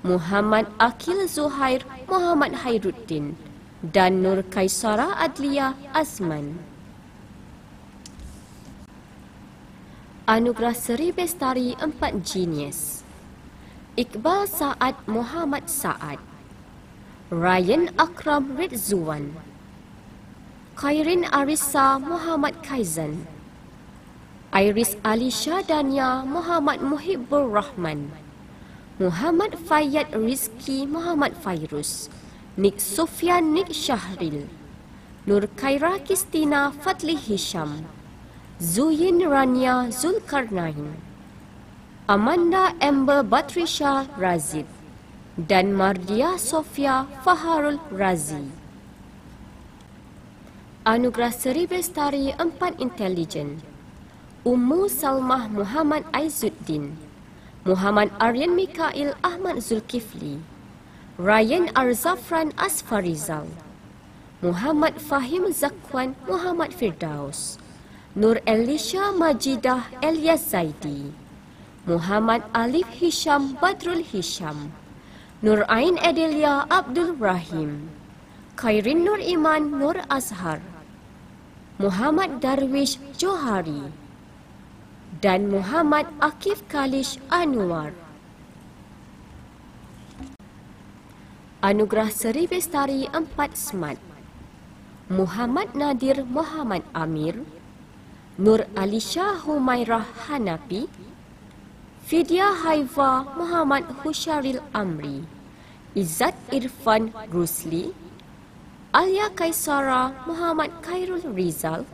Muhammad Akil Zuhair Muhammad Hairuddin, dan Nur Kaisara Adlia Azman. Anugerah Seri Bestari 4 Genius: Iqbal Saad Muhammad Saad, Ryan Akram Ridzuan, Khairin Arissa Muhammad Kaizan, Iris Alisha Dania Muhammad Muhibbur Rahman, Muhammad Fayyad Rizki Muhammad Fairuz, Nik Sufyan Nik Syahril, Nur Khaira Kistina Fadli Hisham, Zuyin Rania Zulkarnain, Amanda Amber Batrisha Razid, dan Mardia Sofia Faharul Razi. Anugerah Seri Bestari 4 Intelligent: Ummu Salmah Muhammad Aizuddin, Muhammad Aryan Mikail Ahmad Zulkifli, Ryan Arzafran Asfarizal, Muhammad Fahim Zakwan Muhammad Firdaus, Nur Elisha Majidah Elias Zaidi, Muhammad Alif Hisham Badrul Hisham, Nur Ain Adelia Abdul Rahim, Khairin Nur Iman Nur Azhar, Muhammad Darwish Johari, dan Muhammad Akif Kalish Anwar. Anugerah Seri Bestari 4 Smart: Muhammad Nadir Muhammad Amir, Nur Alisha Humairah Hanapi, Fidya Haifa Muhammad Husharil Amri, Izzat Irfan Rusli, Alia Kaisara Muhammad Khairul Rizal,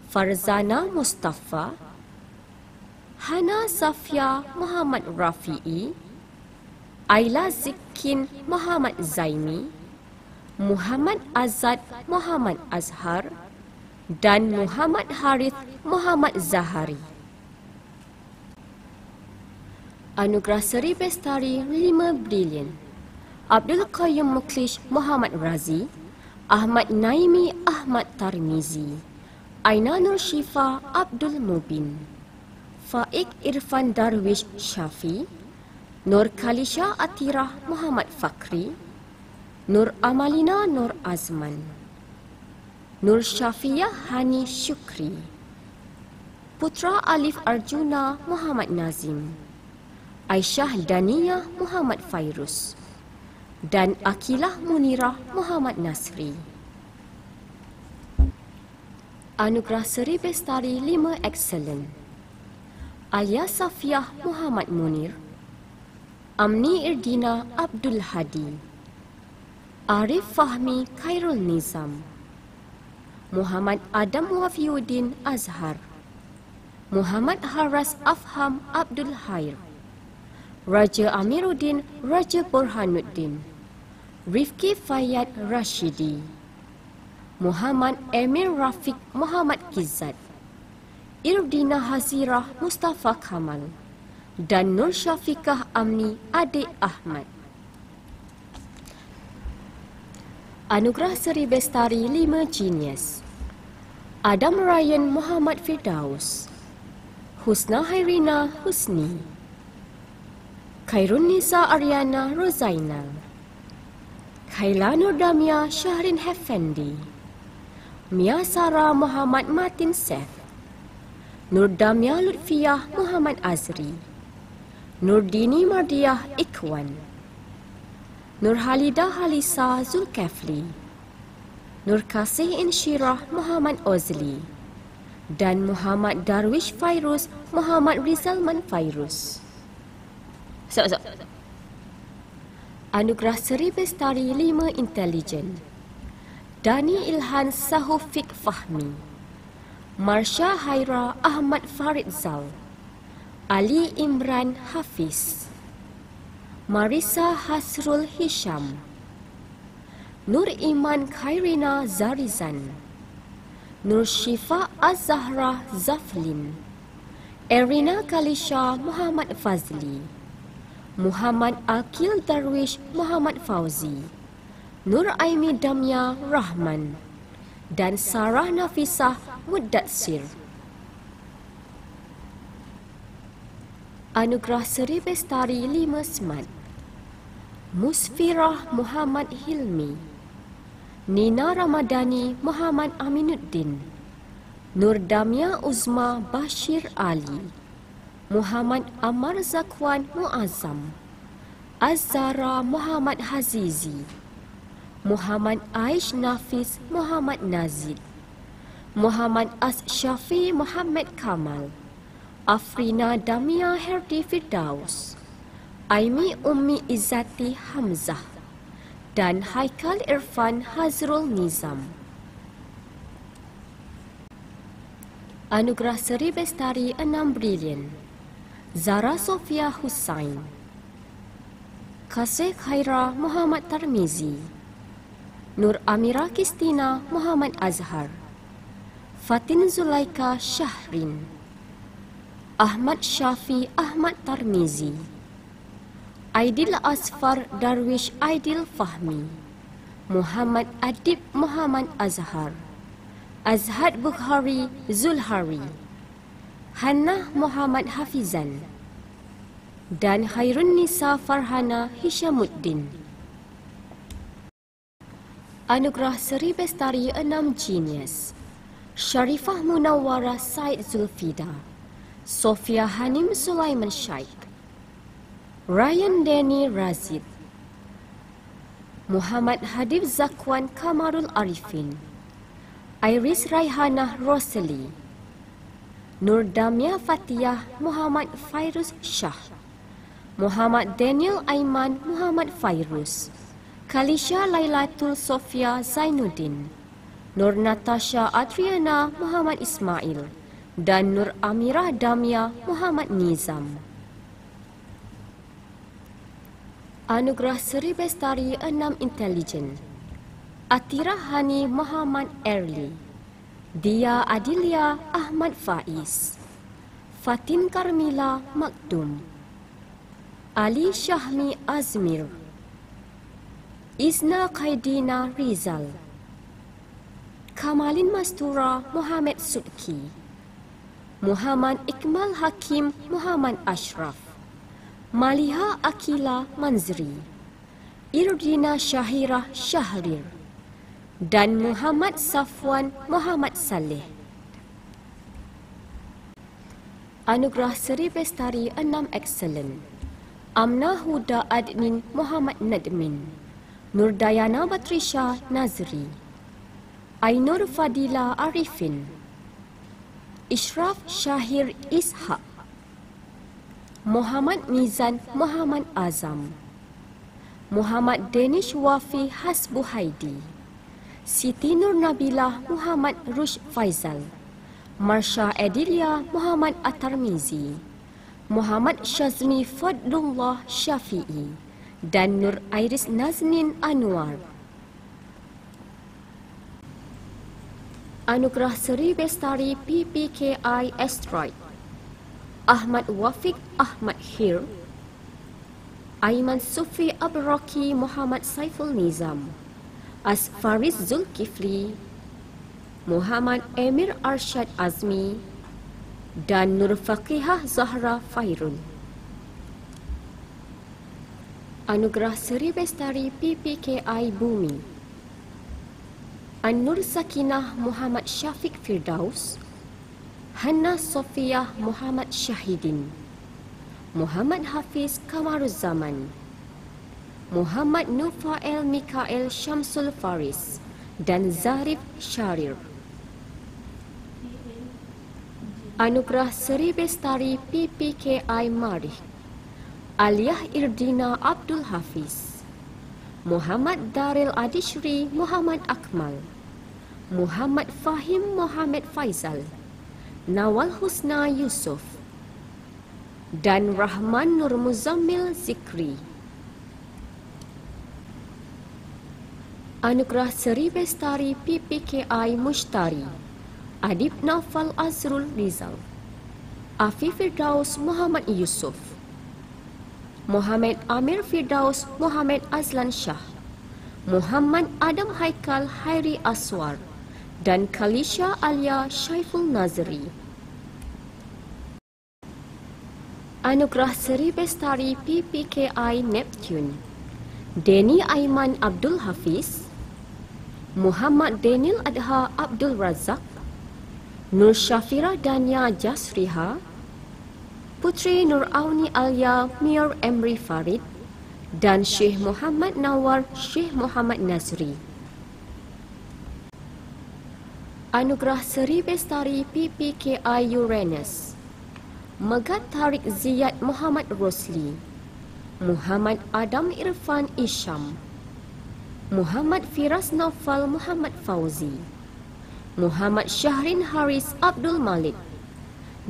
Farzana Mustafa, Hana Safia Muhammad Rafi'i, Aila Zikin Muhammad Zaimi, Muhammad Azad Muhammad Azhar, dan Muhammad Harith Muhammad Zahari. Anugerah Seri Bestari 5 Brilliant: Abdul Qayyum Muklish Muhammad Razi, Ahmad Naimi Ahmad Tarmizi, Aina Nur Shifa Abdul Mubin, Faik Irfan Darwish Syafi, Nur Khalisha Atirah Muhammad Fakri, Nur Amalina Nur Azman, Nur Syafiyah Hani Syukri. Putra Alif Arjuna Muhammad Nazim, Aisyah Daniyah Muhammad Fairuz dan Akilah Munirah Muhammad Nasri. Anugerah Seri Bestari 5 Excellent, Alia Safiah Muhammad Munir, Amni Irdina Abdul Hadi, Arif Fahmi Khairul Nizam, Muhammad Adam Wafiuddin Azhar, Muhammad Haras Afham Abdul Khair, Raja Amiruddin Raja Burhanuddin, Rifki Fayyad Rashidi, Muhammad Emir Rafiq Muhammad Kizat, Irdina Hazirah Mustafa Kamal dan Nur Syafiqah Amni Adik Ahmad. Anugerah Seri Bestari 5 Genius, Adam Ryan Muhammad Firdaus, Husna Hairina Husni, Khairun Nisa Aryana Rozainal, Khaila Nur Damia Syahrin Effendi, Mia Sarah Muhammad Matin Sef, Nur Damia Lutfiyah Muhammad Azri, Nurdini Mardiah Ikwan, Nur Halidah Halisa Zulkefli, Nur Kasih Insyirah Muhammad Ozli dan Muhammad Darwish Fairuz Muhammad Rizalman Fairuz. Anugerah Seri Bestari 5 Intelijen, Dani Ilhan Sahufik Fahmi, Marsha Haira Ahmad Farid Zal, Ali Imran Hafiz, Marisa Hasrul Hisham, Nur Iman Khairina Zarizan, Nur Syifa Az-Zahra Zaflin, Erina Kalisha Muhammad Fazli, Muhammad Akil Darwish Muhammad Fauzi, Nur Aimi Damya Rahman dan Sarah Nafisah Muddatsir. Anugerah Seri Bestari 5 Smart, Musfirah Muhammad Hilmi, Nina Ramadhani Muhammad Aminuddin, Nur Damia Uzma Bashir Ali, Muhammad Amar Zakwan Muazzam, Az-Zara Muhammad Hazizi, Muhammad Aish Nafis Muhammad Nazid, Muhammad As Syafi Muhammad Kamal, Afrina Damia Herdi Firdaus, Aimi Ummi Izzati Hamzah dan Haikal Irfan Hazrul Nizam. Anugerah Seri Bestari 6 Brilliant, Zara Sofia Hussain, Kasih Khaira Muhammad Tarmizi, Nur Amira Kistina Muhammad Azhar, Fatin Zulaika Syahrin, Ahmad Syafi Ahmad Tarmizi, Aidil Asfar Darwish Aidil Fahmi, Muhammad Adib Muhammad Azhar, Azhad Bukhari Zulhari, Hannah Muhammad Hafizan dan Khairun Nisa Farhana Hishamuddin. Anugerah Seri Bestari 6 Genius, Sharifah Munawwarah Said Zulfida, Sofia Hanim Sulaiman Shaikh, Ryan Denny Razid, Muhammad Hadib Zakwan Kamarul Arifin, Iris Raihanah Roseli, Nur Damia Fatiyah Muhammad Fairuz Shah, Muhammad Daniel Aiman Muhammad Fairuz, Kalisha Lailatul Sofia Zainuddin, Nur Natasha Adriana Muhammad Ismail dan Nur Amirah Damia Muhammad Nizam. Anugerah Seri Bestari 6 Intelijen, Atira Hani Muhammad Erli, Dia Adilia Ahmad Faiz, Fatin Karmila Makdum, Ali Syahmi Azmir, Izna Khaidina Rizal, Kamalin Mastura Muhammad Sudki, Muhammad Ikmal Hakim Muhammad Ashraf, Maliha Akila Manzri, Irdina Syahirah Syahrir dan Muhammad Safwan Muhammad Saleh. Anugerah Seri Bestari 6 Excellent. Amna Huda Adnin Muhammad Nadmin. Nurdayana Batrisha Nazri. Ainur Fadila Arifin. Ishraf Syahir Ishaq. Muhammad Mizan Muhammad Azam. Muhammad Danish Wafi Hasbuhaidi. Siti Nur Nabilah Muhammad Rush Faizal. Marsha Edilia Muhammad Atarmizi. Muhammad Shazmi Fadlullah Syafi'i dan Nur Iris Naznin Anwar. Anugerah Seri Bestari PPKI Asteroid. Ahmad Wafiq Ahmad Hir. Aiman Sufi Abroki Muhammad Saiful Nizam. Asfaris Zulkifli. Muhammad Emir Arshad Azmi dan Nur Faqihah Zahra Fairul. Anugerah Seri Bestari PPKI Bumi. An-Nur Sakinah Muhammad Syafiq Firdaus. Hanna Sofiyah Muhammad Syahidin. Muhammad Hafiz Kamaruzzaman. Muhammad Nufael Mikael Syamsul Faris dan Zarif Syarir. Anugerah Seri Bestari PPKI Marih. Aliyah Irdina Abdul Hafiz. Muhammad Daril Adishri Muhammad Akmal. Muhammad Fahim Muhammad Faizal. Nawal Husna Yusuf dan Rahman Nur Muzammil Zikri. Anugerah Seri Bestari PPKI Mushtari. Adib Naufal Azrul Rizal. Afif Firdaus Muhammad Yusuf. Muhammad Amir Firdaus Muhammad Azlan Shah. Muhammad Adam Haikal Hairi Aswar dan Kalisha Alia Syaiful Nazri. Anugerah Seri Bestari PPKI Neptune. Deni Aiman Abdul Hafiz. Muhammad Daniel Adha Abdul Razak. Nur Syafira Dania Jasriha. Putri Nur Auni Alia Mir Emri Farid dan Syekh Muhammad Nawar Syekh Muhammad Nazri. Anugerah Seri Bestari PPKI Uranus. Megat Tariq Ziyad Muhammad Rosli. Muhammad Adam Irfan Isham. Muhammad Firas Naufal Muhammad Fauzi. Muhammad Syahrin Haris Abdul Malik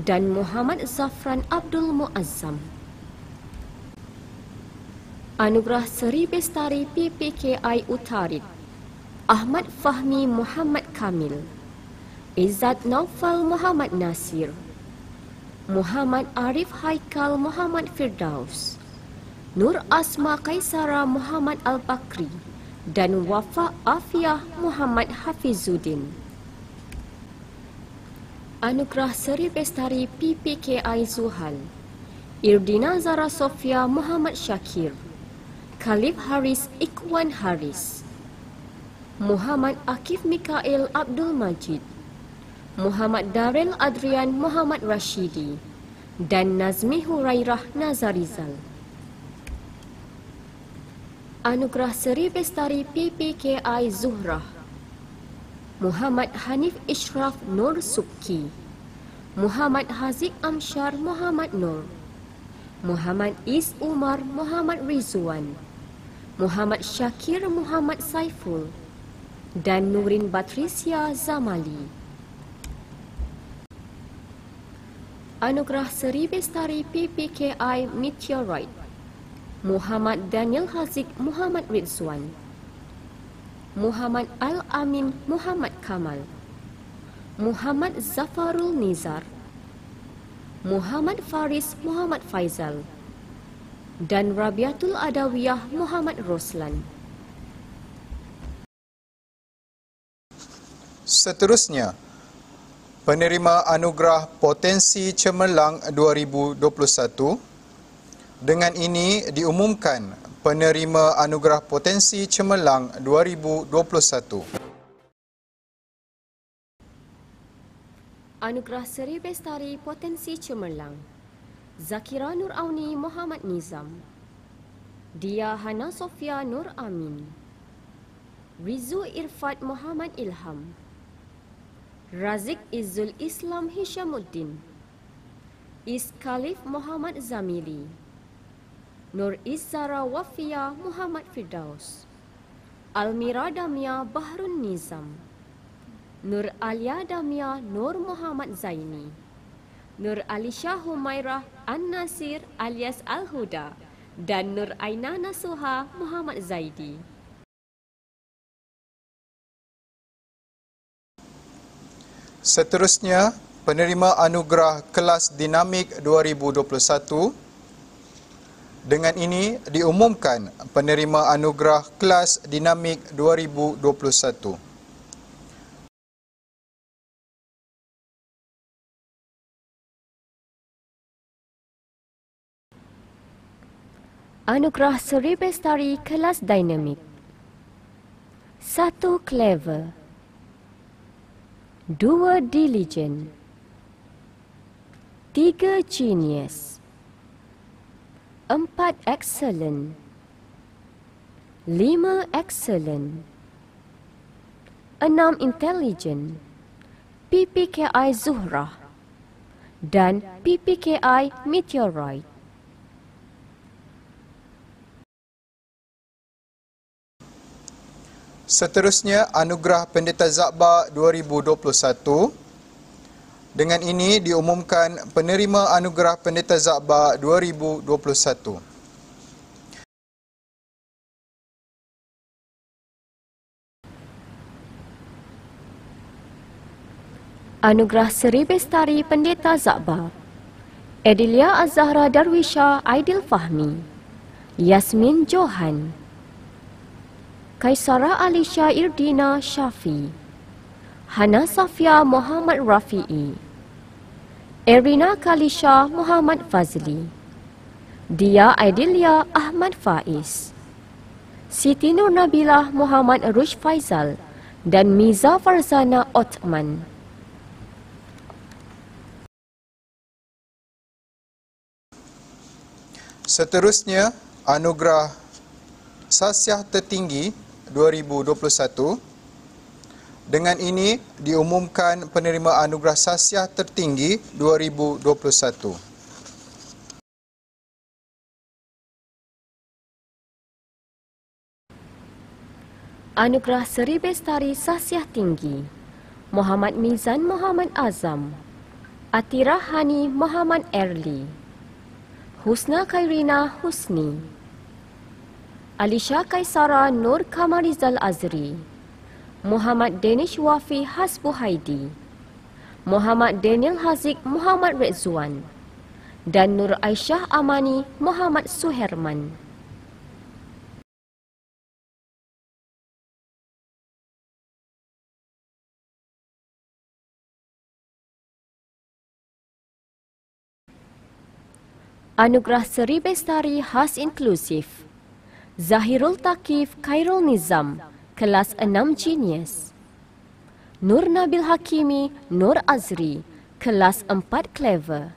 dan Muhammad Zafran Abdul Muazzam. Anugerah Seri Bestari PPKI Utarid. Ahmad Fahmi Muhammad Kamil. Izzat Naufal Muhammad Nasir. Muhammad Arif Haikal Muhammad Firdaus. Nur Asma Kaisara Muhammad Al-Bakri dan Wafa Afiah Muhammad Hafizuddin. Anugerah Seri Bestari PPKI Zuhal. Irdina Zara Sofia Muhammad Syakir. Khalif Haris Ikwan Haris. Muhammad Akif Mikael Abdul Majid. Muhammad Darel Adrian Muhammad Rashidi dan Nazmi Hurairah Nazarizal. Anugerah Seri Bestari PPKI Zuhrah. Muhammad Hanif Ishraf Nur Subki. Muhammad Haziq Amsyar Muhammad Nur. Muhammad Is Umar Muhammad Rizwan. Muhammad Syakir Muhammad Saiful dan Nurin Batrisya Zamali. Anugerah Seri Bestari PPKI Meteorite. Muhammad Daniel Haziq Muhammad Rizwan. Muhammad Al-Amin Muhammad Kamal. Muhammad Zafarul Nizar. Muhammad Faris Muhammad Faizal dan Rabiatul Adawiyah Muhammad Roslan. Seterusnya, penerima Anugerah Potensi Cemerlang 2021. Dengan ini diumumkan penerima Anugerah Potensi Cemerlang 2021. Anugerah Seri Bestari Potensi Cemerlang Zakira Nur Auni Muhammad Nizam, Dia Hana Sofia Nur Amin, Rizu Irfat Muhammad Ilham, Razik Izzul Islam Hishamuddin, Iskalif Muhammad Zamili, Nur Izzara Wafia Muhammad Firdaus, Almira Damia Bahrun Nizam, Nur Alia Damia Nur Muhammad Zaini, Nur Alisha Humairah An-Nasir alias Al-Huda dan Nur Aina Nasuha Muhammad Zaidi. Seterusnya, penerima anugerah kelas dinamik 2021. Dengan ini diumumkan penerima anugerah kelas dinamik 2021. Anugerah Seri Bestari Kelas Dinamik 1. Clever 2. Diligent 3. Genius 4. Excellent 5. Excellent 6. Intelligent PPKI Zuhrah dan PPKI Meteorite. Seterusnya, Anugerah Pendeta Zakbar 2021. Dengan ini diumumkan penerima Anugerah Pendeta Zakbar 2021. Anugerah Seri Bestari Pendeta Zakbar Edilia Azahra Darwisha Aidil Fahmi, Yasmin Johan, Kaisara Alisha Irdina Syafi, Hana Safia Muhammad Rafi'i, Erina Kalisha Muhammad Fazli, Dia Aidilia Ahmad Faiz, Siti Nur Nabilah Muhammad Rush Faizal dan Miza Farzana Othman. Seterusnya, Anugerah Sasiah Tertinggi 2021. Dengan ini diumumkan penerima Anugerah Sasiah Tertinggi 2021. Anugerah Seri Bestari Sasiah Tinggi Muhammad Mizan Muhammad Azam, Atira Hani Muhammad Erli, Husna Khairina Husni, Alisha Kaisara Nur Kamarizal Azri, Muhammad Danish Wafi Hasbu Haidi, Muhammad Daniel Haziq Muhammad Rezwan dan Nur Aisyah Amani Muhammad Suherman. Anugerah Seri Bestari Khas Inklusif Zahirul Taqif Khairul Nizam, Kelas 6 Genius, Nur Nabil Hakimi Nur Azri, Kelas 4 Clever.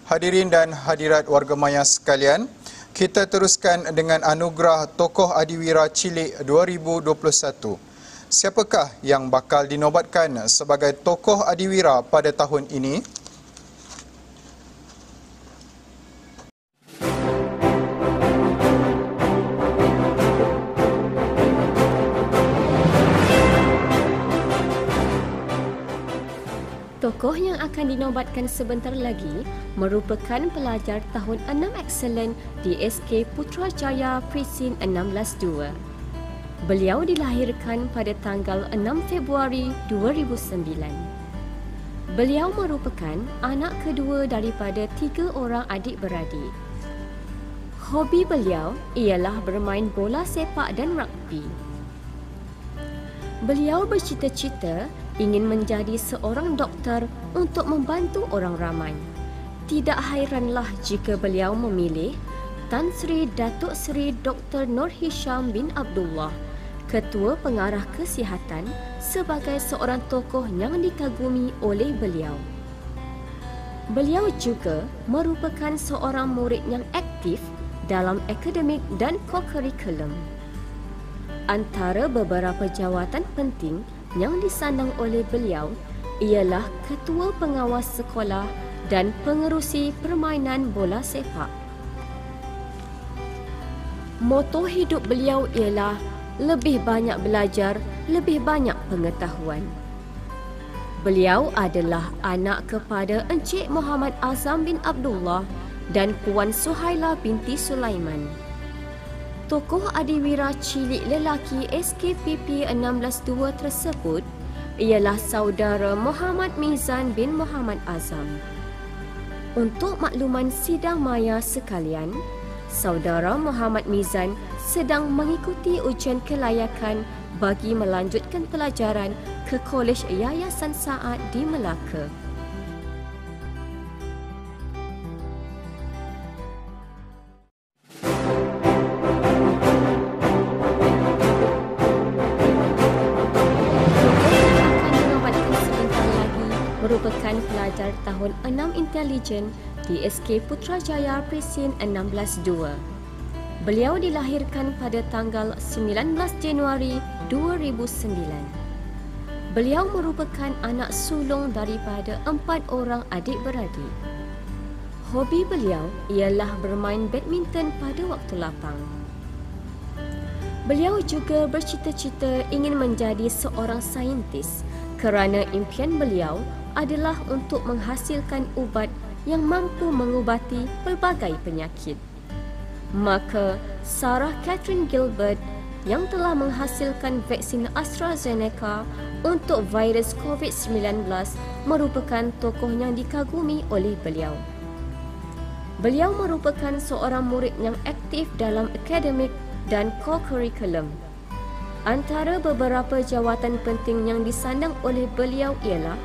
Hadirin dan hadirat warga maya sekalian, kita teruskan dengan Anugerah Tokoh Adiwira Cilik 2021. Siapakah yang bakal dinobatkan sebagai tokoh adiwira pada tahun ini? Tokoh yang akan dinobatkan sebentar lagi merupakan pelajar tahun 6 Excellent di SK Putrajaya Presin 16-2. Beliau dilahirkan pada tanggal 6 Februari 2009. Beliau merupakan anak kedua daripada 3 orang adik-beradik. Hobi beliau ialah bermain bola sepak dan rugby. Beliau bercita-cita ingin menjadi seorang doktor untuk membantu orang ramai. Tidak hairanlah jika beliau memilih Tan Sri Datuk Seri Dr. Nur Hisham bin Abdullah, Ketua Pengarah Kesihatan, sebagai seorang tokoh yang dikagumi oleh beliau. Beliau juga merupakan seorang murid yang aktif dalam akademik dan co-curriculum. Antara beberapa jawatan penting yang disandang oleh beliau ialah Ketua Pengawas Sekolah dan Pengerusi Permainan Bola Sepak. Moto hidup beliau ialah lebih banyak belajar, lebih banyak pengetahuan. Beliau adalah anak kepada Encik Muhammad Azam bin Abdullah dan Puan Suhaila binti Sulaiman. Tokoh adiwira cilik lelaki SKPP 162 tersebut ialah saudara Muhammad Mizan bin Muhammad Azam. Untuk makluman sidang maya sekalian, saudara Muhammad Mizan sedang mengikuti ujian kelayakan bagi melanjutkan pelajaran ke Kolej Yayasan Saad di Melaka. Merupakan pelajar tahun 6 intelijen di SK Putrajaya Presin 162. Beliau dilahirkan pada tanggal 19 Januari 2009. Beliau merupakan anak sulung daripada 4 orang adik-beradik. Hobi beliau ialah bermain badminton pada waktu lapang. Beliau juga bercita-cita ingin menjadi seorang saintis kerana impian beliau adalah untuk menghasilkan ubat yang mampu mengubati pelbagai penyakit. Maka, Sarah Catherine Gilbert yang telah menghasilkan vaksin AstraZeneca untuk virus COVID-19 merupakan tokoh yang dikagumi oleh beliau. Beliau merupakan seorang murid yang aktif dalam akademik dan co-curriculum. Antara beberapa jawatan penting yang disandang oleh beliau ialah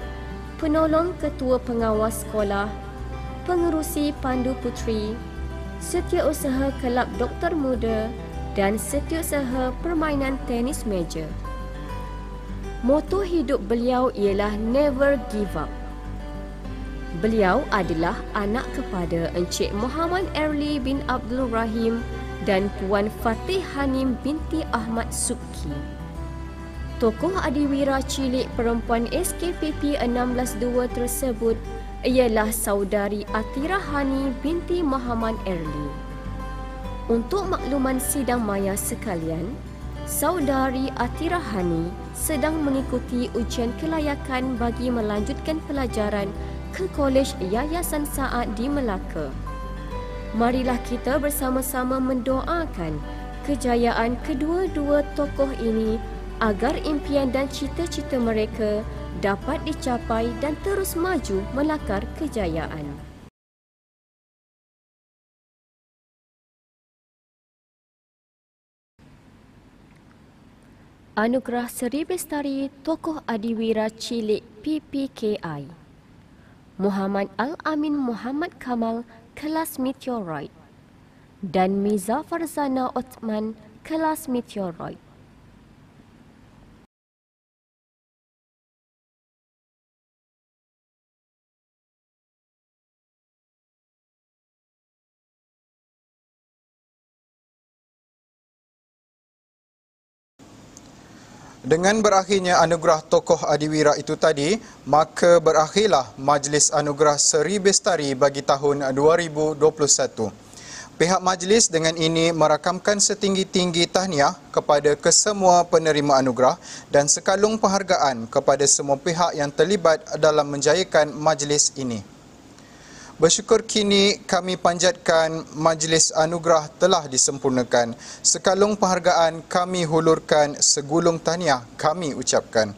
Penolong Ketua Pengawas Sekolah, Pengerusi Pandu Puteri, Setiausaha Kelab Doktor Muda dan Setiausaha Permainan Tenis Meja. Moto hidup beliau ialah Never Give Up. Beliau adalah anak kepada Encik Muhammad Erli bin Abdul Rahim dan Puan Fatih Hanim binti Ahmad Subki. Tokoh adiwira cilik perempuan SKPP 162 tersebut ialah saudari Atira Hani binti Muhammad Erli. Untuk makluman sidang maya sekalian, saudari Atira Hani sedang mengikuti ujian kelayakan bagi melanjutkan pelajaran ke Kolej Yayasan Saad di Melaka. Marilah kita bersama-sama mendoakan kejayaan kedua-dua tokoh ini agar impian dan cita-cita mereka dapat dicapai dan terus maju melakar kejayaan. Anugerah Seri Bestari Tokoh Adiwira Cilik PPKI Muhammad Al-Amin Muhammad Kamal, kelas Meteoroid, dan Miza Farzana Othman, kelas Meteoroid. Dengan berakhirnya anugerah tokoh adiwira itu tadi, maka berakhirlah Majlis Anugerah Seri Bestari bagi tahun 2021. Pihak majlis dengan ini merakamkan setinggi-tinggi tahniah kepada kesemua penerima anugerah dan sekalung penghargaan kepada semua pihak yang terlibat dalam menjayakan majlis ini. Bersyukur kini kami panjatkan majlis anugerah telah disempurnakan. Sekalung penghargaan kami hulurkan, segulung tahniah kami ucapkan.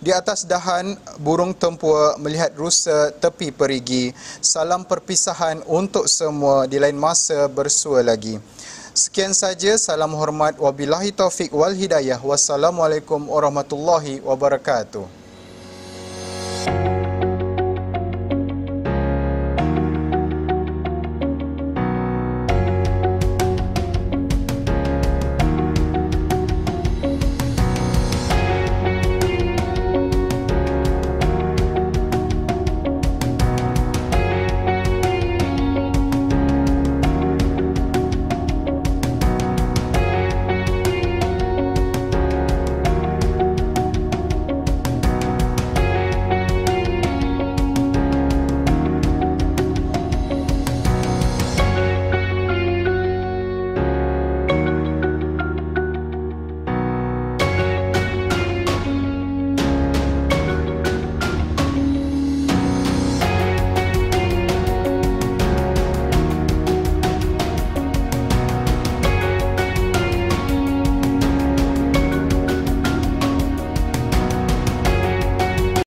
Di atas dahan burung tempua melihat rusa tepi perigi. Salam perpisahan untuk semua, di lain masa bersua lagi. Sekian saja, salam hormat, wabillahi taufiq wal hidayah. Wassalamualaikum warahmatullahi wabarakatuh.